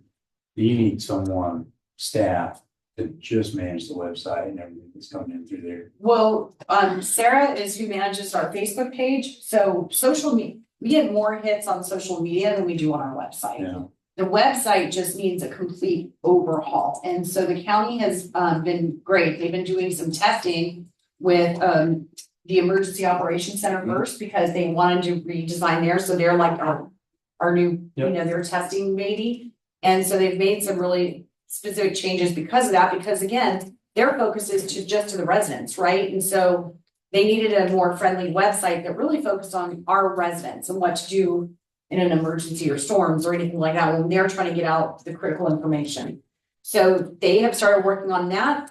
staff to just manage the website and everything that's coming in through there? Well, Sarah is who manages our Facebook page. So social media, we get more hits on social media than we do on our website. Yeah. The website just needs a complete overhaul. And so the county has been great. They've been doing some testing with the Emergency Operations Center first, because they wanted to redesign there. So they're like our new, their testing baby. And so they've made some really specific changes because of that, because again, their focus is just to the residents, right? And so they needed a more friendly website that really focused on our residents and what to do in an emergency or storms or anything like that when they're trying to get out the critical information. So they have started working on that.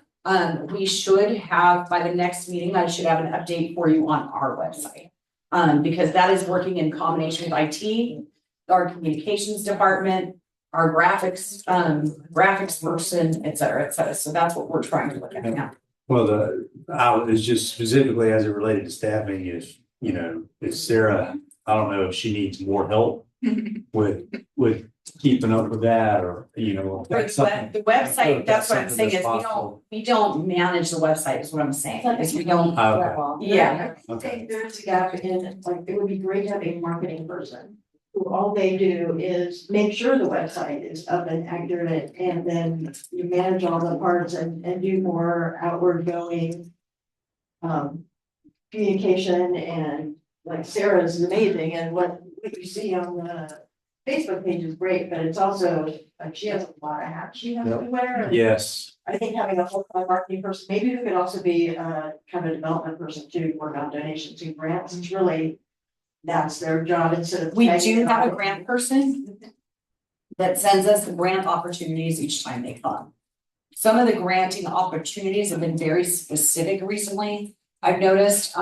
We should have, by the next meeting, I should have an update for you on our website. Because that is working in combination with IT, our communications department, our graphics person, et cetera, et cetera. So that's what we're trying to look at now. Well, it's just specifically as it related to staffing, if Sarah, I don't know if she needs more help with keeping up with that or, For that's the something. the website, that's what I'm something saying is that's possible. we don't manage the website is what I'm saying, is we don't. Okay. Yeah. I think there's a gap in, like, it would be great to have a marketing person. Who all they do is make sure the website is up and accurate, and then you manage all the parts and do more outward going. Communication, and like Sarah's is amazing, and what you see on the Facebook page is great, but it's also, like, she has a lot of hats she has to wear. and Yes, I think having a full-time marketing person, maybe who could also be kind of a development person too, work on donations and grants, it's really, that's their job instead of. We tagging do it have a on. grant person that sends us grant opportunities each time they come. Some of the granting opportunities have been very specific recently, I've noticed,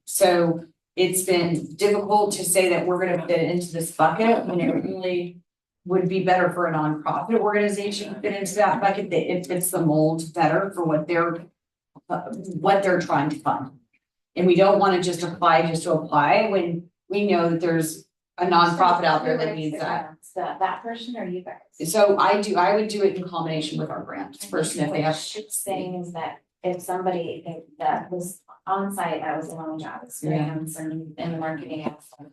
so it's been difficult to say that we're gonna fit into this bucket when it really would be better for a nonprofit organization to fit into that bucket, that it fits the mold better for what they're trying to fund. And we don't wanna just apply to apply when we know that there's a nonprofit out there that needs that. That person or you guys? So I would do it in combination with our grant person if they have. What she's saying is that if somebody that was on site, that was a long job experience and marketing aspect.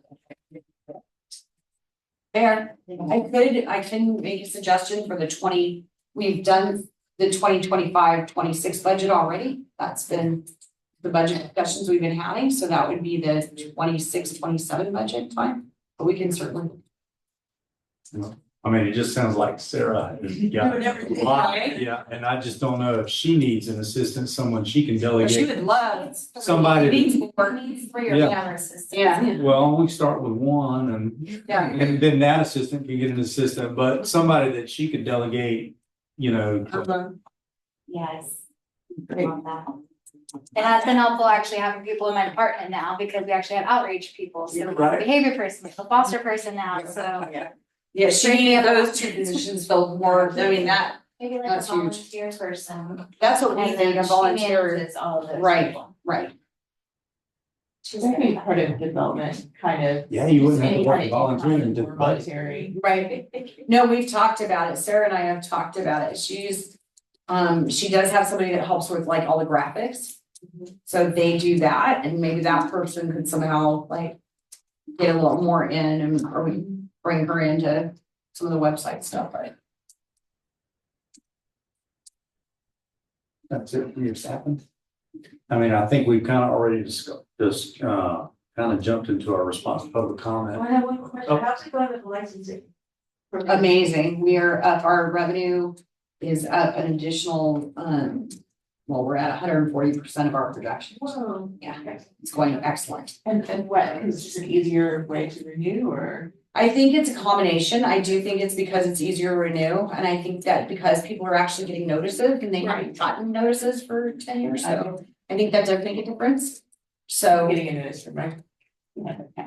Fair, I can make a suggestion for we've done the 2025-26 budget already. That's been the budget discussions we've been having, so that would be the 26-27 budget time, but we can certainly. I mean, it just sounds like Sarah has got a lot, yeah, and I just don't know if she needs an assistant, someone she can She delegate. would love. Somebody- Needs more. Needs for your Yeah. camera system. Yeah. Well, we start with one Yeah. and then that assistant can get an assistant, but somebody that she could delegate, Yes. Great. Love that. And that's been helpful actually having people in my department now because we actually have outreach people, so we have a Right. behavior person, we have a foster person now, so. Yeah, she needed those two positions filled more, I mean, Maybe like a That's huge. volunteer person. that's what we And think, then a she volunteer, manages all of those Right. people. right? She's That could be good. part of development, kind of. yeah, you wouldn't have to Any work kind of volunteering to income or voluntary. Right. No, we've talked about it. Sarah and I have talked about it. She does have somebody that helps with like all the graphics. So they do that and maybe that person could somehow like get a little more in and or we bring her into some of the website stuff, right? That's it for your second. I mean, I think we've kind of already just kind of jumped into our response to public comment. I have one question, Oh. how's it going with licensing? Amazing. We are up, our revenue is up an additional, well, we're at 140% of our projection. Whoa. Yeah, it's going excellent. And what, is it just an easier way to renew or? I think it's a combination. I do think it's because it's easier to renew, and I think that because people are actually getting notices and they haven't gotten notices for 10 years, so I think that does make a difference. So, Getting a notice from my.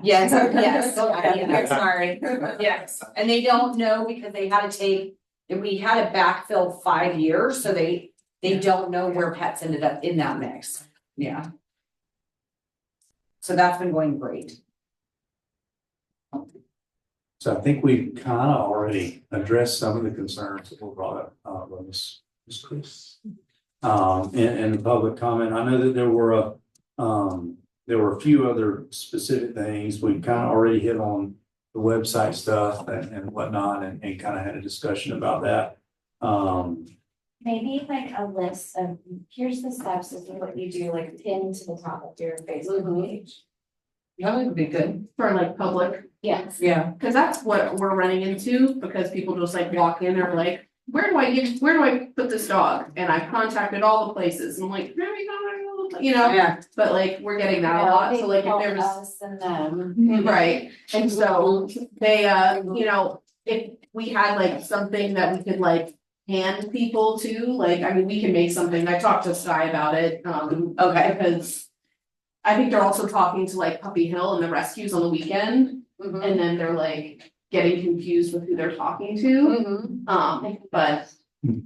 yes, yes, I'm sorry, yes, and they don't know because they had to take, and we had to backfill 5 years, so they don't know where pets ended up in that mix, yeah. So that's been going great. So I think we've kind of already addressed some of the concerns that were brought up, by Ms. Chris. In the public comment, I know that there were a few other specific things. We kind of already hit on the website stuff and whatnot and kind of had a discussion about that. Maybe like a list of, here's the steps, this is what you do, like pin to the top of your Facebook page. That would be good. For like public, Yes. Yeah. cause that's what we're running into, because people just like walk in or like, where do I put this dog? And I contacted all the places, and I'm like, where are we going? You know, Yeah. but like, we're getting that a lot, so like if there was. Us and them. Right, and so they, you know, if we had like something that we could like hand people to, like, I mean, we can make something, I talked to Sky about it, Okay. because. I think they're also talking to like Puppy Hill and the rescues on the weekend, Mhm. and then they're like getting confused with who they're talking to, Mhm. but.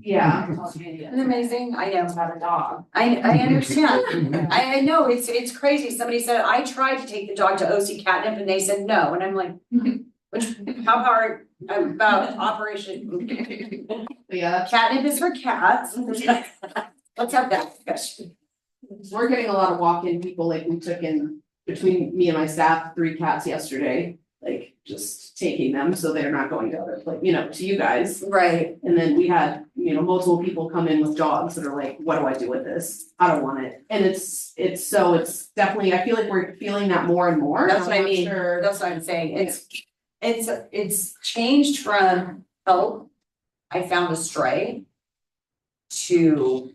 Yeah, Isn't it amazing? I know about a dog. I understand. I know, it's crazy. Somebody said, I tried to take the dog to OC catnip and they said no, and I'm like, How hard about Operation Yeah, Catnip is for cats? Let's have that discussion. we're getting a lot of walk-in people, like we took in between me and my staff, 3 cats yesterday. Like just taking them so they're not going to other, like, to you guys. Right. And then we had, multiple people come in with dogs that are like, what do I do with this? I don't want it. And it's definitely, I feel like we're feeling that more and more. That's what I I'm not mean. sure- That's what I'm saying. It's changed from help. I found a stray to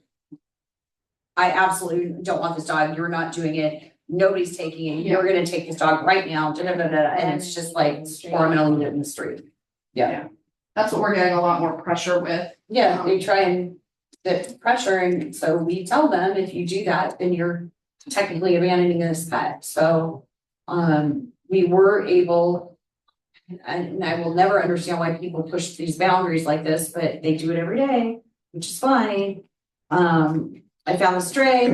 I absolutely don't want this dog. You're not doing it. Nobody's taking it. You're gonna take this dog right now. And it's just like, or I'm gonna leave it in the street. Yeah. That's what we're getting a lot more pressure with. Yeah, they try and the pressure, and so we tell them, if you do that, then you're technically abandoning this pet, so. We were able. And I will never understand why people push these boundaries like this, but they do it every day, which is fine. I found a stray.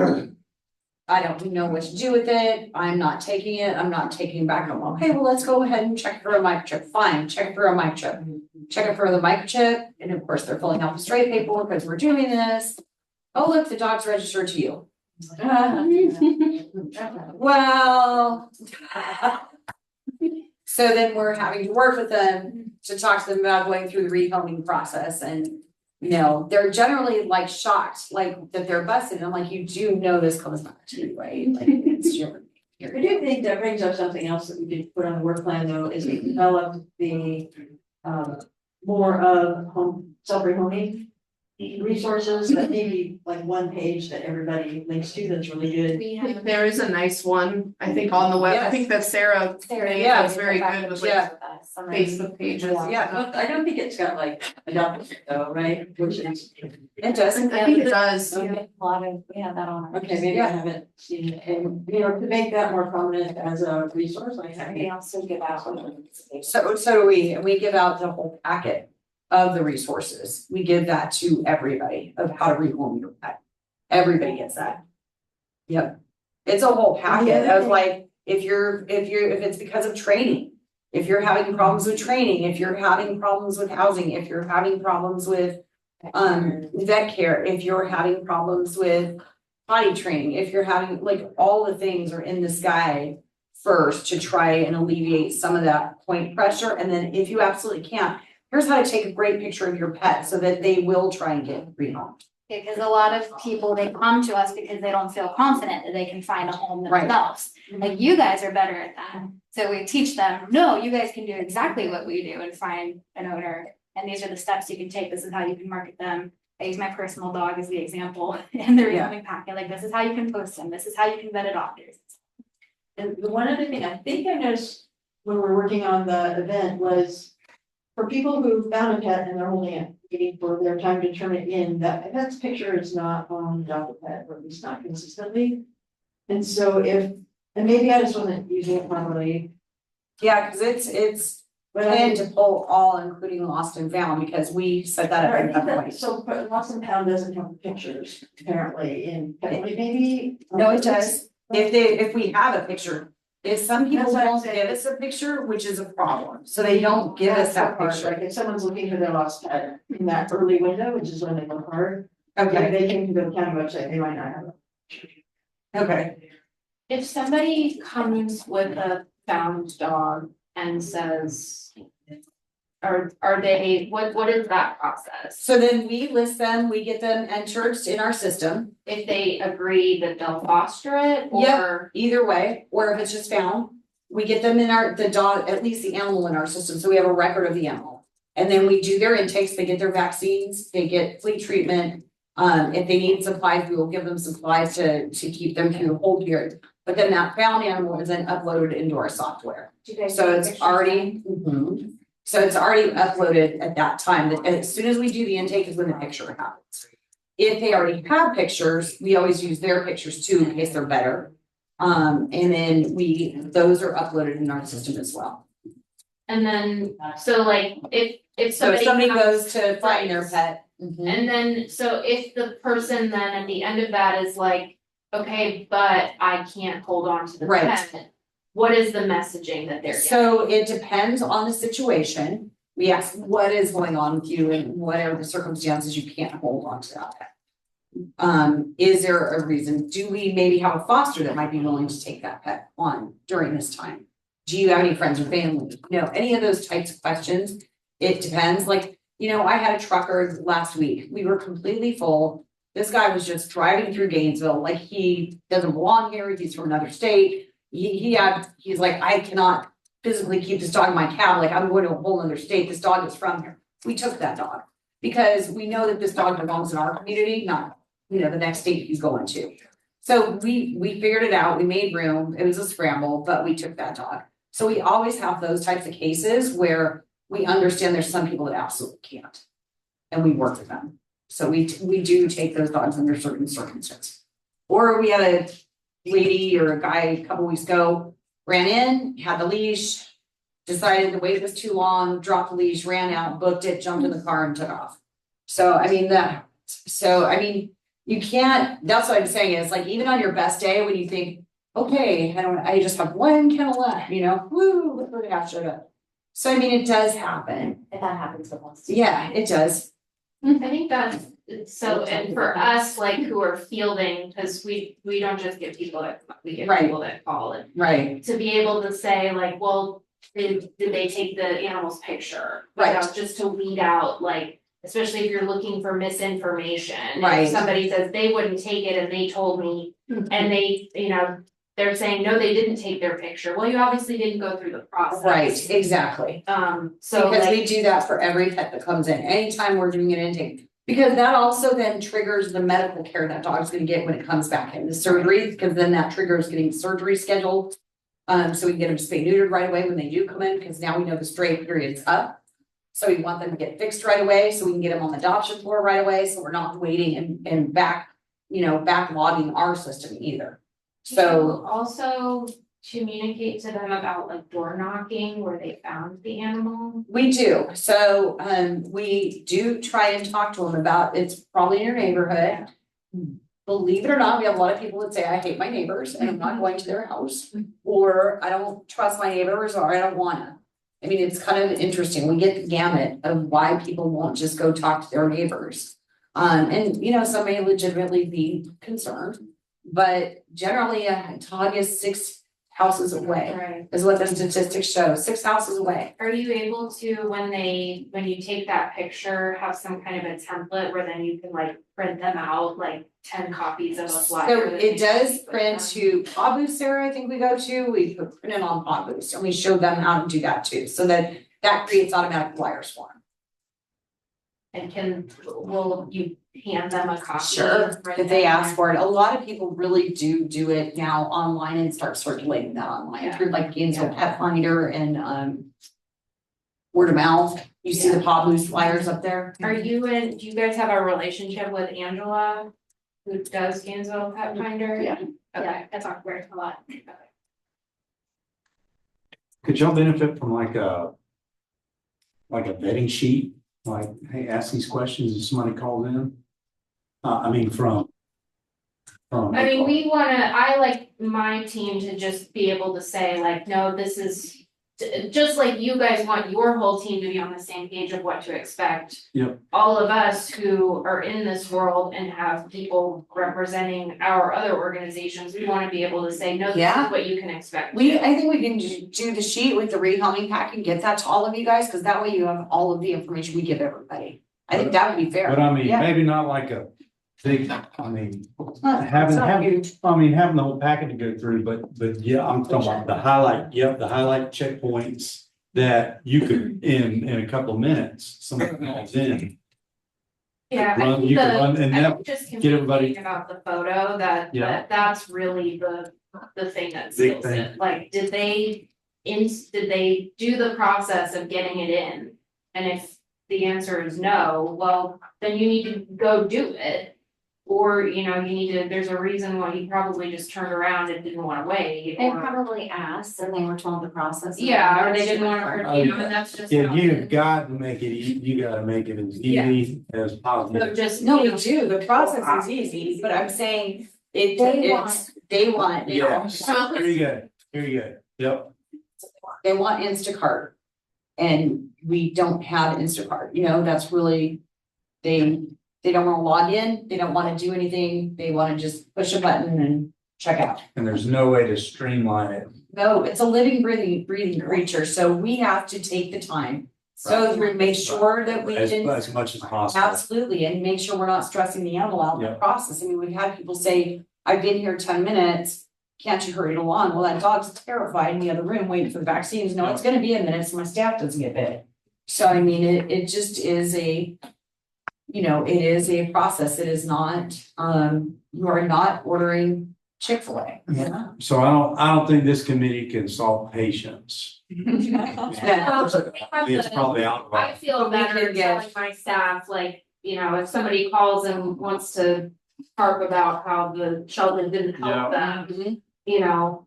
I don't know what to do with it. I'm not taking it. I'm not taking it back. I'm okay, well, let's go ahead and check for a microchip. Fine, check for a microchip. Check it for the microchip. And of course, they're filling out the stray paperwork because we're doing this. Oh, look, the dog's registered to you. Well. So then we're having to work with them to talk to them about going through the rehoming process, and they're generally like shocked, like that they're busted. I'm like, you do know this comes back to you, right? Like it's your. I do think that brings up something else that we did put on the work plan though, is we developed the more of self-rehoming resources that maybe like one page that everybody links to that's really good. We have. There is a nice one, I think, on the web. I Yes. think that Sarah, Yeah, that's very good with like Yeah. Facebook pages. Yeah, I don't think it's got like a document though, right? Which is. it does. I think it does. We have that on. our- Okay, maybe I haven't seen it, and to make that more prominent as a resource, like I We also give out. So do we, and we give out the whole packet of the resources. We give that to everybody of how to rehome your pet. Everybody gets that. Yep. It's a whole packet of like, if it's because of training, if you're having problems with training, if you're having problems with housing, if you're having problems with vet care, if you're having problems with potty training, if you're having, like, all the things are in this guide first to try and alleviate some of that point pressure. And then if you absolutely can't, here's how to take a great picture of your pet so that they will try and get rehomed. Because a lot of people, they come to us because they don't feel confident that they can find a home Right. themselves. Like, you guys are better at that. So we teach them, no, you guys can do exactly what we do and find an owner. And these are the steps you can take. This is how you can market them. I use my personal dog as the example in the rehoming packet. Like, this is how you can post them. This is how you can vet adopters. And the one other thing I think I noticed when we were working on the event was for people who found a pet and they're holding it, waiting for their time to turn it in, that pet's picture is not on the adopted pet, or at least not consistently. And so and maybe I just wasn't using it properly, Yeah, because it's but planned to pull all, including lost and found, because we set that up I in think that that, way. so, but Lost and Found doesn't have pictures apparently in, maybe. No, it does. If we have a picture, if some people That's what I'm won't saying. give us a picture, which is a problem, so they don't give us that part, picture. Like if someone's looking for their lost pet in that early window, which is when they look hard, if Okay, they came to the county website, they might not have it. okay. If somebody comes with a found dog and says, are they, what is that process? So then we list them, we get them entered in our system, If they agree that they'll foster it Yep. or? either way, or if it's just found. We get them in the dog, at least the animal in our system, so we have a record of the animal. And then we do their intakes, they get their vaccines, they get flea treatment. If they need supplies, we will give them supplies to keep them through the whole period. But then that found animal is then uploaded into our software. So it's already, so it's already uploaded at that time. And as soon as we do the intake is when the picture happens. If they already have pictures, we always use their pictures too in case they're better. And then those are uploaded in our system as well. And then, so like, if So if somebody somebody comes- goes to find their pet. And then, so if the person then at the end of that is like, okay, but I can't hold on to the Right. pet. what is the messaging that they're getting? So it depends on the situation. We ask what is going on with you and whatever the circumstances, you can't hold on to that pet. Is there a reason? Do we maybe have a foster that might be willing to take that pet on during this time? Do you have any friends or family? You know, any of those types of questions. It depends. Like, you know, I had a trucker last week. We were completely full. This guy was just driving through Gainesville, like he doesn't belong here. He's from another state. He's like, I cannot physically keep this dog in my cab. Like, I'm going to a whole other state. This dog is from here. We took that dog because we know that this dog belongs in our community, not, you know, the next state he's going to. So we figured it out. We made room. It was a scramble, but we took that dog. So we always have those types of cases where we understand there's some people that absolutely can't. And we work with them. So we do take those dogs under certain circumstances. Or we had a lady or a guy a couple weeks ago, ran in, had the leash, decided the wait was too long, dropped the leash, ran out, booked it, jumped in the car and took off. So I mean, you can't, that's what I'm saying is like, even on your best day when you think, okay, I just have one kennel left, you know, woo, look what I showed up. So I mean, it does happen. If that happens with us. Yeah, it does. I think that's, so, and for us, like, who are fielding, because we don't just get people that, we get Right. people that call and Right. to be able to say like, well, did they take the animal's picture? Right. You know, just to weed out, like, especially if you're looking for misinformation. If Right. somebody says they wouldn't take it and they told me, and they, you know, they're saying, no, they didn't take their picture. Well, you obviously didn't go through the process. Right, exactly. So Because like, we do that for every pet that comes in, anytime we're doing an intake. Because that also then triggers the medical care that dog's gonna get when it comes back in, the surgery, because then that triggers getting surgery scheduled. So we can get them spayed neutered right away when they do come in, because now we know the stray period's up. So we want them to get fixed right away, so we can get them on the adoption floor right away, so we're not waiting and backlogging our system either. So, also communicate to them about like door knocking where they found the animal. we do, so, we do try and talk to them about, it's probably in your neighborhood. Believe it or not, we have a lot of people that say, I hate my neighbors and I'm not going to their house. Or I don't trust my neighbors, or I don't wanna. I mean, it's kind of interesting, we get the gamut of why people won't just go talk to their neighbors. And you know, some may legitimately be concerned, but generally a dog is 6 houses away. Right. Is what the statistics show, 6 houses away. Are you able to, when you take that picture, have some kind of a template where then you can like print them out, like 10 copies of a flyer? So it does print to Paw Boost, Sarah, I think we go to, we put print it on Paw Boost, and we show them how to do that too, so that creates automatic flyers for them. And will you hand them a copy? Sure, right if they then? ask for it, a lot of people really do it now online and start circulating that online Yeah. through like Gainesville Pet Finder and word of mouth, you see the Paw Boost flyers up there. Do you guys have a relationship with Angela, who does Gainesville Pet Finder? Yeah. Okay, that's awkward a lot. Could y'all benefit from like a vetting sheet? Like, hey, ask these questions if somebody calls in? I mean, from. I mean, I like my team to just be able to say like, no, this is. Just like you guys want your whole team to be on the same page of what to expect. Yep. All of us who are in this world and have people representing our other organizations, we wanna be able to say, no, this Yeah. is what you can expect. I think we can do the sheet with the rehoming pack and get that to all of you guys, cause that way you have all of the information we give everybody. I think that would be fair. But I mean, Yeah. maybe not like a big, I mean, It's having not huge. the whole packet to go through, but yeah, I'm talking about the highlight checkpoints that you could, in a couple of minutes, someone calls in. Yeah, I Run, think you can run and I that, think just get everybody- communicating about the photo, Yeah. that's really the thing that Big seals thing. it. Like, did they do the process of getting it in? And if the answer is no, well, then you need to go do it. Or, you know, there's a reason why he probably just turned around and didn't wanna wait, They or, probably asked and they were told the process. yeah, or they didn't wanna, you know, and that's just. yeah, how you've it is. got to make it, you gotta make it as easy as So possible. just. No, you we know, do, the process is easy, but I'm saying They they want it now. Here you go, here you go. Yep. They want Instacart. And we don't have Instacart, that's really, they don't wanna log in, they don't wanna do anything, they wanna just push a button and check out. And there's no way to streamline it. No, it's a living, breathing creature, so we have to take the time. So we make sure that we As can. much as possible. Absolutely, and make sure we're not stressing the animal out in the Yeah. process. I mean, we've had people say, I've been here 10 minutes. Can't you hurry it along? Well, that dog's terrified in the other room waiting for the vaccines. No, it's gonna be a minute so my staff doesn't get bit. So I mean, it just is it is a process. It is not, you are not ordering Chick-fil-A. Yeah. So I don't think this committee can solve patience. It's probably out of I our. feel But we better could get- telling my staff, like, if somebody calls and wants to harp about how the shelter didn't help them,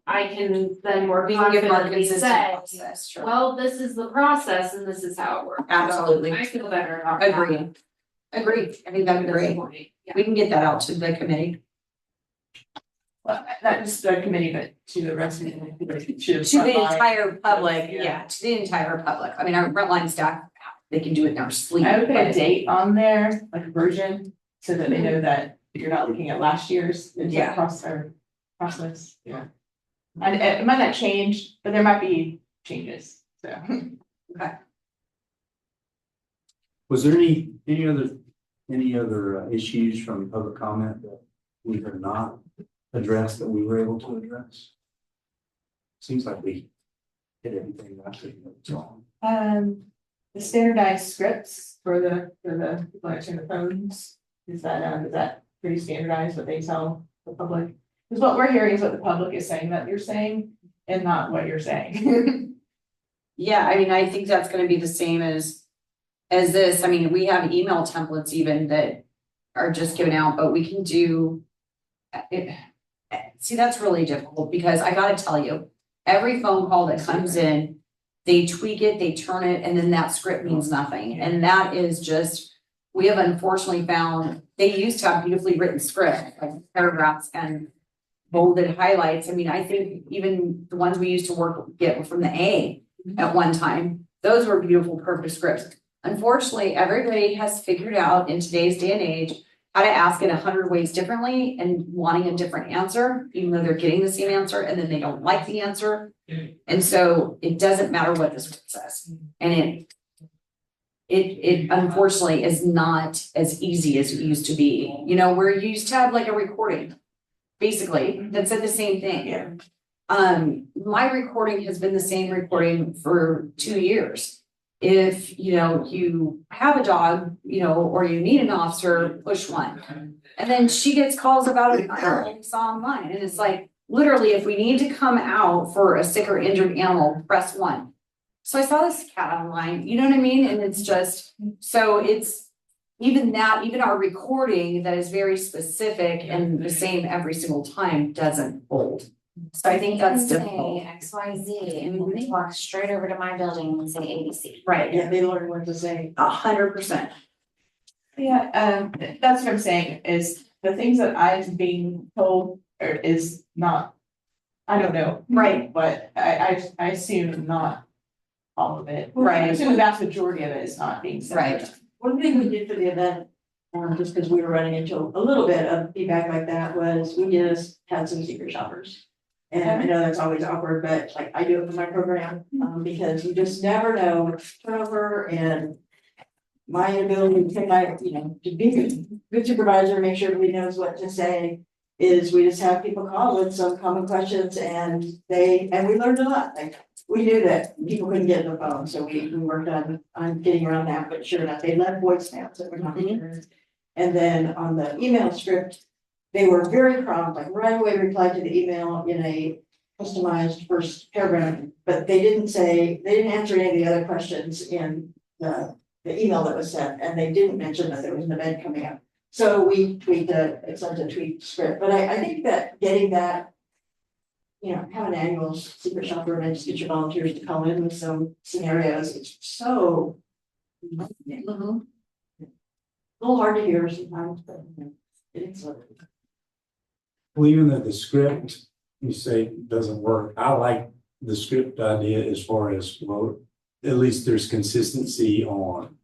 I can then more We can give more confidently consistent say, process, sure. well, this is the process and this is how it works. So Absolutely. I feel better about that. Agreed. Agreed. I think that'd be great. Yeah. We can get that out to the committee. Well, not just the committee, but to the rest of the, to the. To the frontline. entire public, Yeah. yeah, to the entire public. I mean, our frontline staff, they can do it in their sleep. I would put a but- date on there, like a version, so that they know that you're not looking at last year's. It's a Yeah. process, yeah. And it might not change, but there might be changes, so. Was there any other issues from public comment that we have not addressed that we were able to address? Seems like we hit everything that I think was wrong. The standardized scripts for the people answering the phones, is that pretty standardized what they tell the public? Because what we're hearing is what the public is saying that you're saying, and not what you're saying. Yeah, I mean, I think that's gonna be the same as this. I mean, we have email templates even that are just given out, but we can do it. See, that's really difficult because I gotta tell you, every phone call that comes in, they tweak it, they turn it, and then that script means nothing. And that is just, we have unfortunately found, they used to have beautifully written script, like paragraphs and bolded highlights. I mean, I think even the ones we used to get from the A at one time, those were beautiful, perfect scripts. Unfortunately, everybody has figured out in today's day and age how to ask it 100 ways differently and wanting a different answer, even though they're getting the same answer and then they don't like the answer. And so it doesn't matter what the script says. And it unfortunately is not as easy as it used to be. Where you used to have like a recording, basically, that said the same thing. Yeah. My recording has been the same recording for 2 years. If, you have a dog, or you need an officer, push 1. And then she gets calls about it, I saw online, and it's like, literally, if we need to come out for a sick or injured animal, press 1. So I saw this cat online, you know what I mean? And it's just, so it's even our recording that is very specific and the same every single time doesn't hold. So I think that's difficult. Say XYZ, and they walk straight over to my building and say ABC. Right, Yeah, they learn what to say. 100%. Yeah, that's what I'm saying, is the things that I'm being told is not, I don't know. Right. But I assume not all of it. Right. I assume the vast majority of it is not being said. Right. One thing we did for the event, just because we were running into a little bit of feedback like that, was we just had some secret shoppers. And I know that's always awkward, but like I do it for my program, because you just never know what's turnover and my inability to to be a good supervisor, make sure everybody knows what to say, is we just have people call with some common questions and we learned a lot. Like, we knew that people couldn't get the phone, so we worked on getting around that, but sure enough, they left voicemails that were not heard. And then on the email script, they were very prompt, like right away replied to the email in a customized first paragraph, but they didn't answer any of the other questions in the email that was sent, and they didn't mention that there was an event coming up. So we tweaked it's like a tweaked script, but I think that getting that, have an annual secret shopper event, just get your volunteers to call in with some scenarios, it's so a little hard to hear sometimes, but it's. Well, even though the script you say doesn't work, I like the script idea as far as, well, at least there's consistency on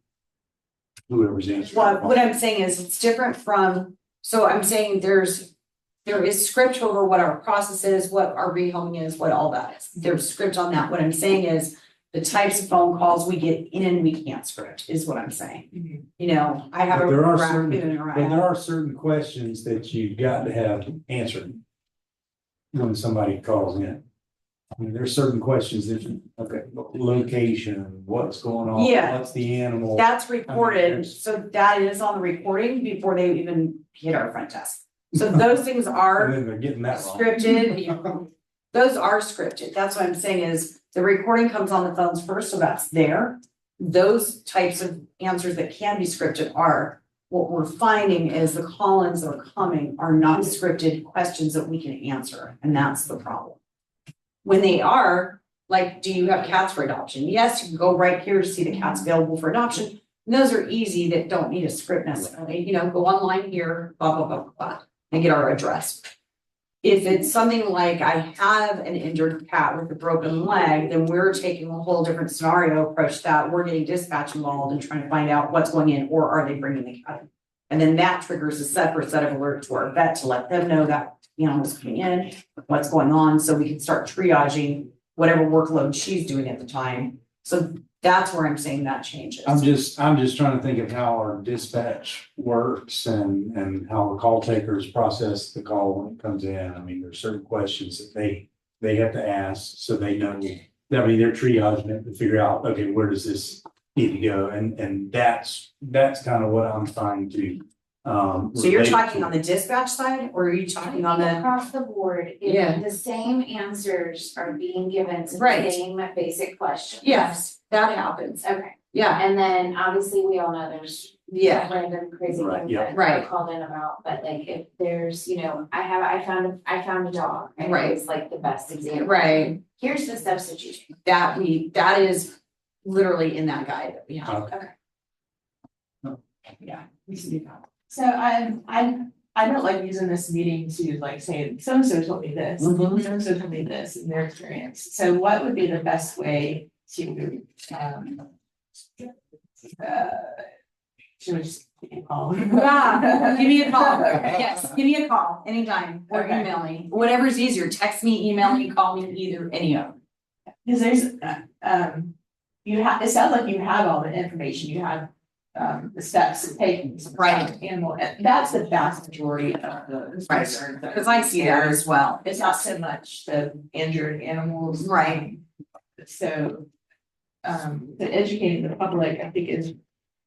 whoever's answering. What I'm saying is it's different from, so I'm saying there is script over what our process is, what our rehoming is, what all that is. There's script on that. What I'm saying is the types of phone calls we get in, we can't script is what I'm saying. You know, I have a But there are raccoon certain, or I but have- there are certain questions that you've got to have answered when somebody calls in. I mean, there's certain questions that, okay, location, what's going on, Yeah. what's the animal? That's recorded, there's- so that is on the recording before they even hit our front desk. So those things are And then they're getting that wrong. scripted. Those are scripted. That's what I'm saying is the recording comes on the phones first, so that's there. Those types of answers that can be scripted are, what we're finding is the call-ins that are coming are not scripted questions that we can answer, and that's the problem. When they are, like, do you have cats for adoption? Yes, you can go right here to see the cats available for adoption. And those are easy that don't need a script necessarily, you know, go online here, blah, blah, blah, blah, blah, and get our address. If it's something like I have an injured cat with a broken leg, then we're taking a whole different scenario approach that we're getting dispatch involved and trying to find out what's going in, or are they bringing the cat in? And then that triggers a separate set of alerts to our vet to let them know that the animal's coming in, what's going on, so we can start triaging whatever workload she's doing at the time. So that's where I'm saying that changes. I'm just trying to think of how our dispatch works and how the call takers process the call when it comes in. I mean, there's certain questions that they have to ask, so they know. I mean, they're triaging it to figure out, okay, where does this need to go? And that's kind of what I'm trying to. So you're talking on the dispatch side, or are you talking on the? Across the board, Yeah. if the same answers are being given to the Right. same basic questions. Yes, that happens. Okay, Yeah, and then obviously we all know there's yeah, random crazy Right, things yeah. that Right. are called in about, but like if there's, you know, I found a dog. And Right. it was like the best example. right. Here's the substitution. That is literally in that guide that we have. Okay. Yeah, we can do that. So I don't like using this meeting to like say, so-and-so told me this, Mhm. so-and-so told me this in their experience. So what would be the best way to, should we just call? Yeah, give me a call. Yes, give me a call anytime or Okay. email me, whatever's easier. Text me, email me, call me, either, any of them. Cause there's, you have, it sounds like you have all the information, you have, the steps to take. Right. Animal, and that's the vast majority of the Right. concerns. that- Because I see that as well. It's not so much the injured animals. Right. So, the educating the public, I think, is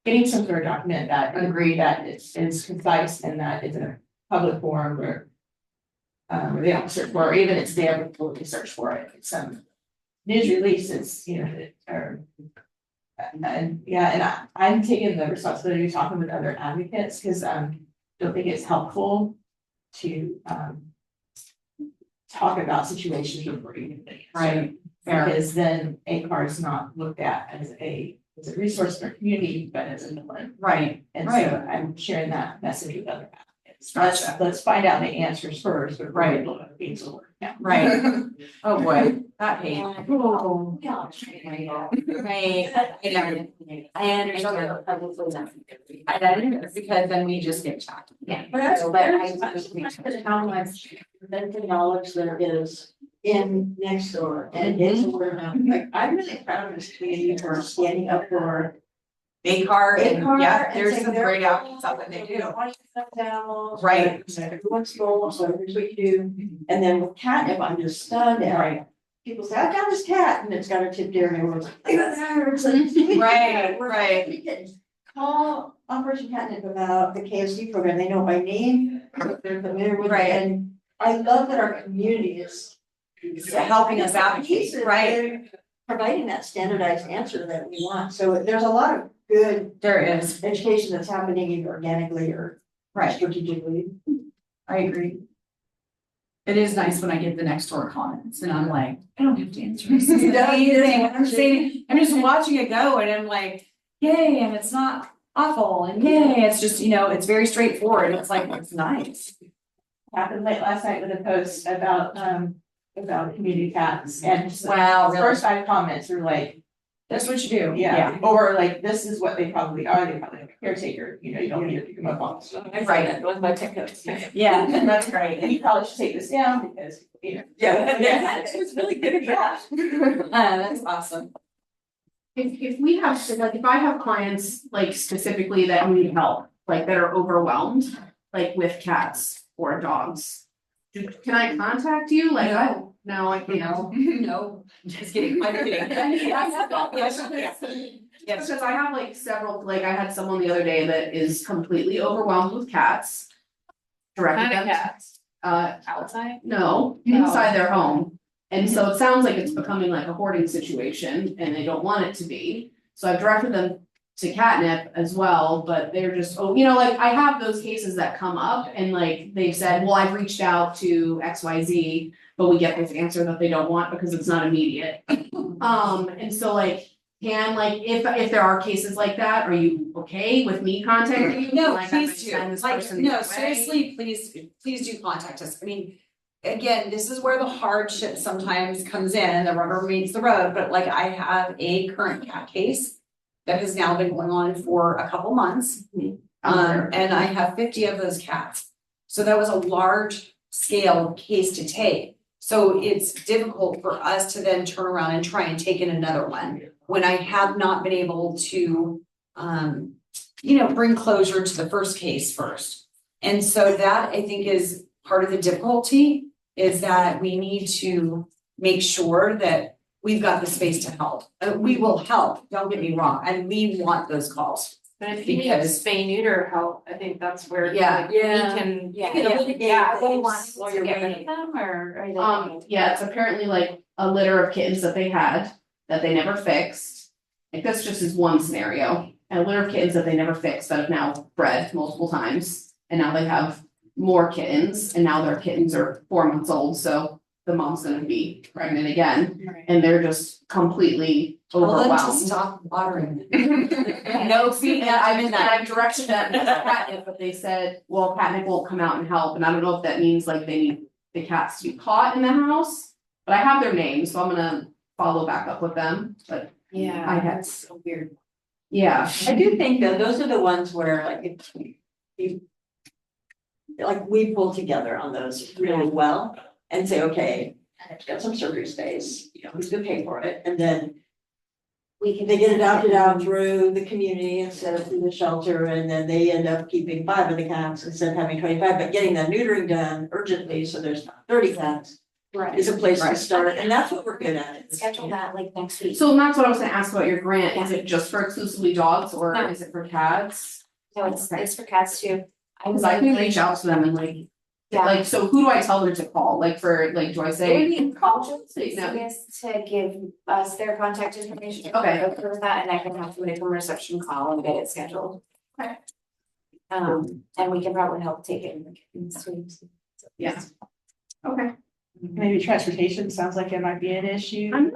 getting some sort of document that Agreed. that is concise and that is in a public forum where they don't search for, or even it's there before they search for it, some news releases, you know, that are. And yeah, and I'm taking the responsibility of talking with other advocates, because don't think it's helpful to talk about situations before you get there. Right, fair. Because then ACAR is not looked at as a resource for community, but as a villain. Right, And Right. so I'm sharing that message with other advocates. Gotcha. Let's find out the answers first, but Right. things will work out. right. Oh, boy, that hate. Oh. Right. I understand. Because then we just get chopped. Yeah. But that's, So, but that's how much mental knowledge there is in next door and it's word of mouth. Like, I'm really proud of this community for standing up for. ACAR, and ACAR yeah, and there's saying some they're- great outfits out that they We do. don't want to use stuffed animals. Right. but Everyone's goal, so here's what you do. And then with catnip, I'm just stunned at. Right. People say, I got this cat and it's got a tip there and everyone's like, look at that. It's like, Right, we're- right. we can Call Operation Catnip about the KFC program. They know by name, they're familiar with it. Right. And I love that our community is. Helping us advocate, right? They're providing that standardized answer that we want. So there's a lot of good There is, education that's happening either organically or right, strategically. I agree. It is nice when I get the next door comments and I'm like, I don't have to answer this. This is amazing. I'm saying, I'm just watching it go and I'm like, yay, and it's not awful, and yay, it's just, you know, it's very straightforward, it's like, it's nice. Happened late last night with a post about about community cats and Wow, really? first I comments were like, That's what you do. yeah, or like, this is what they probably are, they probably have a caretaker, you know, you don't need to pick them up on. Right. With my tickets. Yeah. That's great, and you probably should take this down because, you know. Yeah. It's really good, yeah. That's awesome. If we have, like, if I have clients like specifically that need help, like that are overwhelmed, like with cats or dogs. Can I contact you? Like, no, I can't. No, just kidding, I'm kidding. Yes. Because I have like several, like I had someone the other day that is completely overwhelmed with cats. Directed them. cats? Uh, Outside? no, inside their home. And so it sounds like it's becoming like a hoarding situation and they don't want it to be. So I've directed them to catnip as well, but they're just, oh, you know, like I have those cases that come up and like they've said, well, I've reached out to XYZ, but we get this answer that they don't want because it's not immediate. And so like, if there are cases like that, are you okay with me contacting you? No, Like, I please might do, send this like, person no, your way. seriously, please do contact us, I mean. Again, this is where the hardship sometimes comes in and the rubber meets the road, but like I have a current cat case. That has now been going on for a couple months. And I have 50 of those cats. So that was a large scale case to take. So it's difficult for us to then turn around and try and take in another one. When I have not been able to, bring closure to the first case first. And so that I think is part of the difficulty is that we need to make sure that we've got the space to help. We will help, don't get me wrong, and we want those calls. But if you need Because- spay neuter help, I think that's where. Yeah. like, we can. They want to get rid of them or are they? Yeah, it's apparently like a litter of kittens that they had that they never fixed. Like this just is one scenario, and a litter of kittens that they never fixed that have now bred multiple times. And now they have more kittens and now their kittens are 4 months old, so the mom's gonna be pregnant again. And they're just completely Tell them to overwhelmed. stop watering. No feeding, And I've directed them to catnip, but they said, well, catnip won't come out and help, and I don't know if that means like they need the cats to be caught in the house. But I have their names, so I'm gonna follow back up with them, but Yeah. I had, That's so weird. yeah. I do think that those are the ones where like if you. Like we pull together on those really well and say, okay, I've got some surgery space, you know, who's gonna pay for it, and then. They get it adopted out through the community instead of through the shelter, and then they end up keeping 5 of the cats instead of having 25, but getting that neutering done urgently, so there's not 30 cats. Right. Is a place to Right. start, and that's what we're good at. Schedule that like next week. So that's what I was gonna ask about your grant, is it just for exclusively dogs or No. is it for cats? No, it's for cats too. Cause I can reach out to them and like, Yeah. like, so who do I tell them to call, like for, like, do I It would say? be called No. to give us their contact information. Okay. Go through that and I can have somebody from reception call and get it scheduled. Okay. And we can probably help take it in the suites. Yeah. Okay. Maybe transportation sounds like it might be an issue. I'm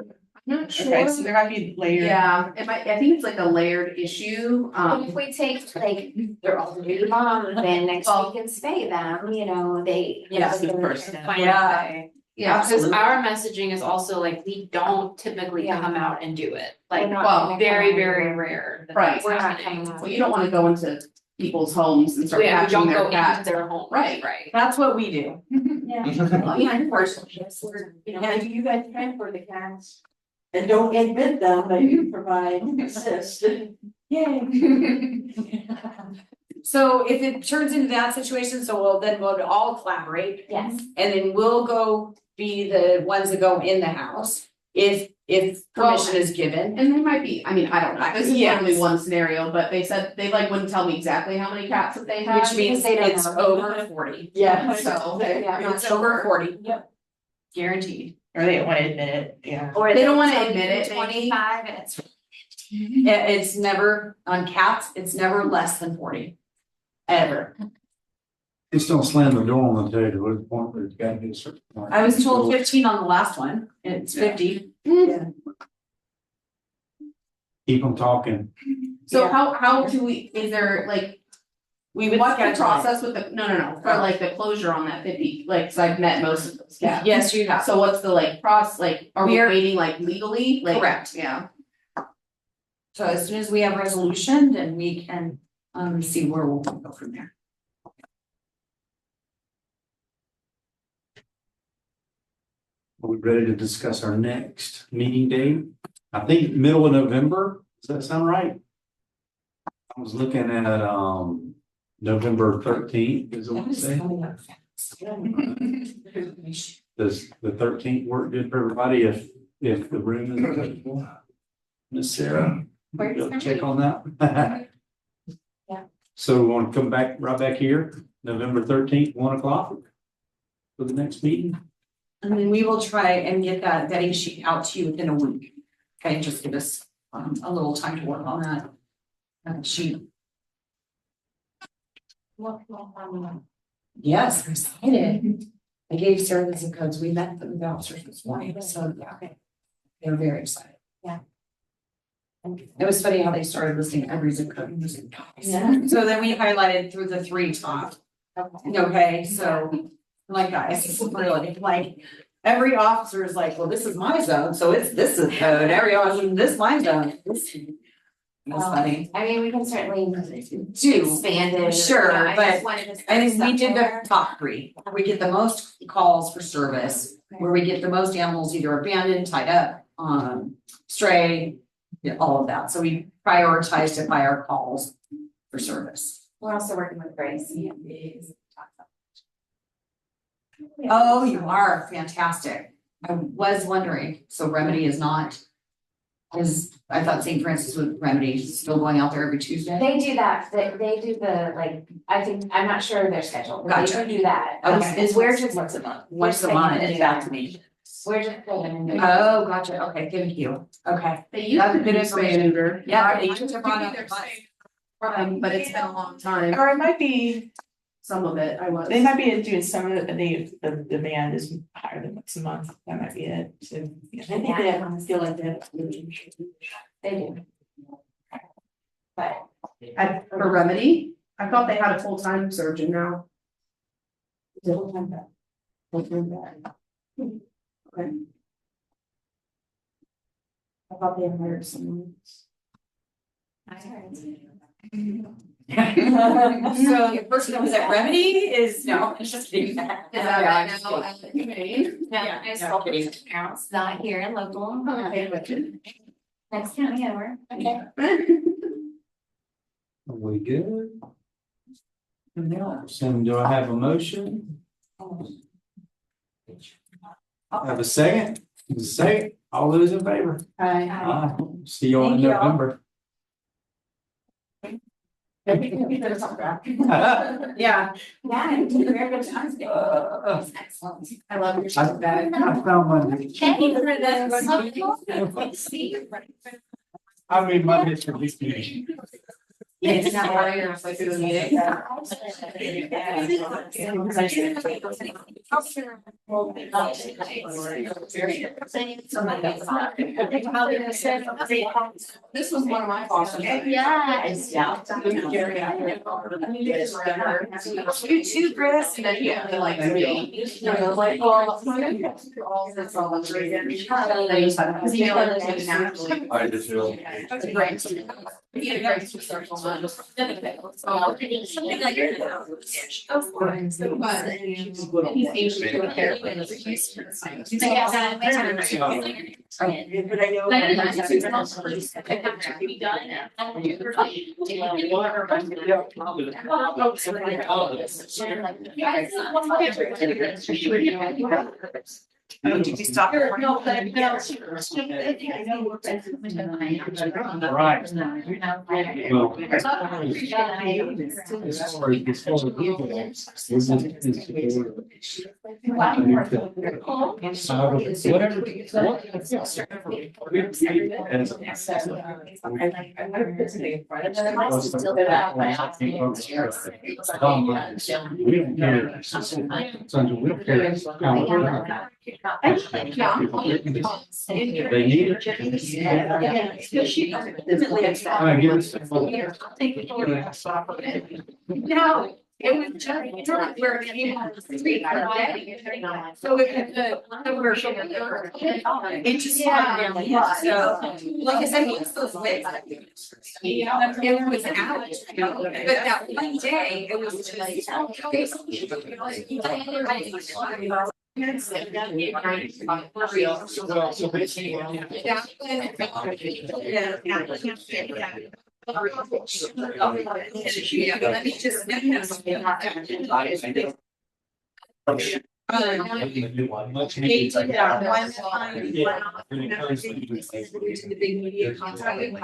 not sure. Okay, so there might be layered. Yeah, it might, I think it's like a layered issue, But if we take like, they're all new mom, then next Well- week and spay them, you know, they. Yeah, they- the first step. Yeah. yeah, Because our messaging is also like, we don't typically Yeah. come out and do it, We're like, not well, gonna very, come very over. rare. that Right. that's We're not happening. coming out. well, you don't wanna go into people's homes and start We catching don't their go into cats. their home. Right. Right. That's what we do. Yeah. Yeah, of course. And you guys transport the cats. And don't admit them, but you provide assist. Yay. So if it turns into that situation, so we'll all collaborate. Yes. And then we'll go be the ones that go in the house, if permission is given. And they might be, I mean, I don't know, this is Yes. literally one scenario, but they said, they like wouldn't tell me exactly how many cats that they had. Which means they don't it's know. over 40. Yeah. So, Yeah. It's over 40. Yep. Guaranteed. Or they don't wanna admit it, yeah. Or They don't wanna tell you admit it, maybe. 25 and it's. It's never, on cats, it's never less than 40. Ever. Just don't slam the door on the table, at the point where it's gotta be a certain point. I was told 15 on the last one, and it's 50. Keep them talking. So Yeah. how do we, is there like, We would What's the schedule it. process with the, no, for like the closure on that 50, like, cause I've met most of those cats. Yes, you have. So what's the like process, like, are we We're- waiting like legally, like? Correct. Yeah. So as soon as we have resolution, then we can see where we'll go from there. Are we ready to discuss our next meeting date? I think middle of November, does that sound right? I was looking at, November 13th, is what I'm saying. Does the 13th work good for everybody if the room is available? Miss Sarah, you'll check on that? Yeah. So we want to come back, right back here, November 13th, 1 o'clock for the next meeting? And then we will try and get that vetting sheet out to you within a week. Okay, just give us a little time to work on that sheet. Yes, I'm excited. I gave Sarah the zip codes. We met the officers this morning, so yeah, they're very excited. Yeah. It was funny how they started listing every zip code. And was like, guys. So then we highlighted through the 3 top. Okay, so like guys, really like every officer is like, well, this is my zone, so it's this is code. Every officer, this is my zone. That's funny. I mean, we can certainly Do. expand it. Sure, you know, I but just wanted to I think start we did the somewhere. top 3. We get the most calls for service, where we get the most animals either abandoned, tied up, stray, yeah, all of that. So we prioritized it by our calls for service. We're also working with Grace. Oh, you are fantastic. I was wondering, so Remedy is not. I thought St. Francis with Remedy still going out there every Tuesday? They do that, they do the, like, I think, I'm not sure of their schedule, but Gotcha. they do that. Okay. We're just, Once a month. Once a month, it's back to me. we're just putting in. Oh, gotcha. Okay, thank you. Okay. They used That's to good do information. spay neuter. Yeah, They they used to run out of But it's been a long time, Or it might be, some of it I was. they might be doing some of it, but the demand is higher than once a month, that might be it, so. I think that, feel like that. They do. But For Remedy, I thought they had a full-time surgeon now. Okay. I thought they had hired someone. So the person that was at Remedy is, no, it's just kidding. Is that right now at the Humane? yeah, I spoke with something else, not here in local. Okay, Richard. Next county over. Okay. Are we good? So do I have a motion? Have a second? All those in favor? Aye. See you all in Thank you all. November. Yeah. Yeah, you did a very good job today. I Excellent. I love your show bag. found my. Thank you for the. I mean, my district is huge. It's not worrying us like through the meeting. This was one of my bosses. Yes. You too, Chris. And then he only like me. You know, like, well. That's all I'm reading. Because you know, like, naturally. I just feel. He had a great social mind. Something like that. But he's ancient to a therapist. But I know. Oh, did you stop? Right. We don't care. We don't care. They need it. All right, give us. No, it was just where he had the street. So it had the commercial. It just. So, like I said, it's those ways. It was out, but that one day, it was So basically. The big media content.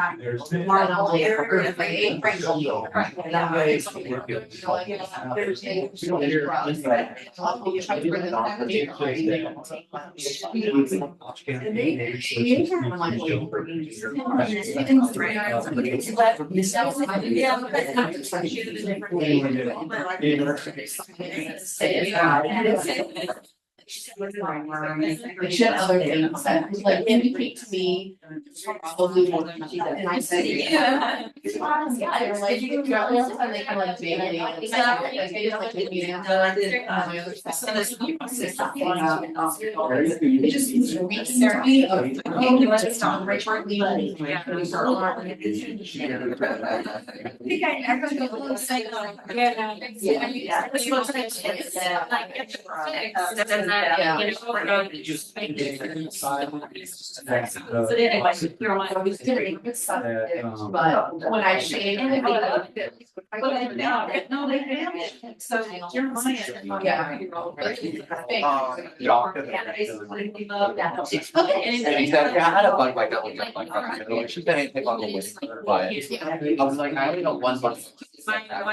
She had other things that like indicate to me. Probably more than she does. And I said, yeah. Yeah, they're like, you can travel all the time, they kind of like big and like, they just like give me an answer. My other stuff. It just reaches me of, oh, you want to stop Richard Lee. I think I was going to say, Just. So anyway, you're on. But when I shave. No, they haven't. So you're fine. Yeah. I had a bug bite that was like, she's been anything on the way, but I was like, I only know one bug.